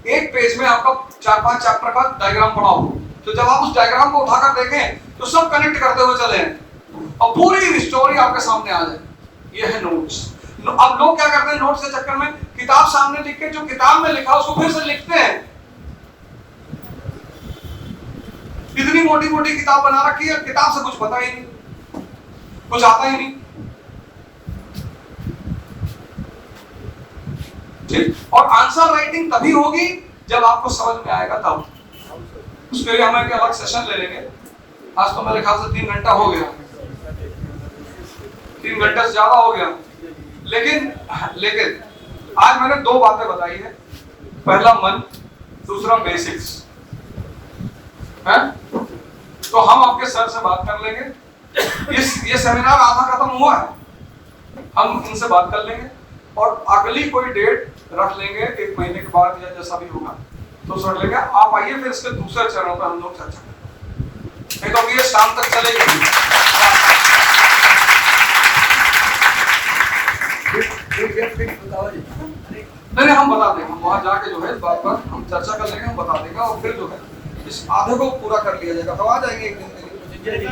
एक पेज में आपका 4-5 चैप्टर का डायग्राम पढ़ा हो, तो जब आप उस डायग्राम को उठाकर देखें तो सब कनेक्ट करते हुए चले और पूरी स्टोरी आपके सामने आ जाए। ये है नोट्स। अब लोग क्या करते हैं, नोट्स के चक्कर में किताब सामने लिख के जो किताब में लिखा उसको फिर से लिखते हैं। इतनी मोटी मोटी किताब बना रखी है, किताब से कुछ पता ही नहीं, कुछ आता ही नहीं। ठीक। और आंसर राइटिंग तभी होगी जब आपको समझ में आएगा तब। उसके लिए हम एक अलग सेशन ले लेंगे। आज तो मेरे ख्याल से 3 घंटा हो गया, 3 घंटे से ज्यादा हो गया। लेकिन आज मैंने 2 बातें बताई है। पहला मन, दूसरा बेसिक्स है। तो हम आपके सर से बात कर लेंगे। ये सेमिनार आधा खत्म हुआ है, हम इनसे बात कर लेंगे और अगली कोई डेट रख लेंगे 1 महीने के बाद या जैसा भी होगा तो रख लेंगे। आप आइए, फिर इसके दूसरे चरणों पर हम लोग चर्चा करेंगे। नहीं तो ये शाम तक चलेगी। नहीं, हम बता देंगे। हम वहां जाके जो है इस बात पर हम चर्चा कर लेंगे, हम बता देंगे और फिर जो है इस आधे को पूरा कर लिया जाएगा। तो आ जाएंगे एक दिन के लिए।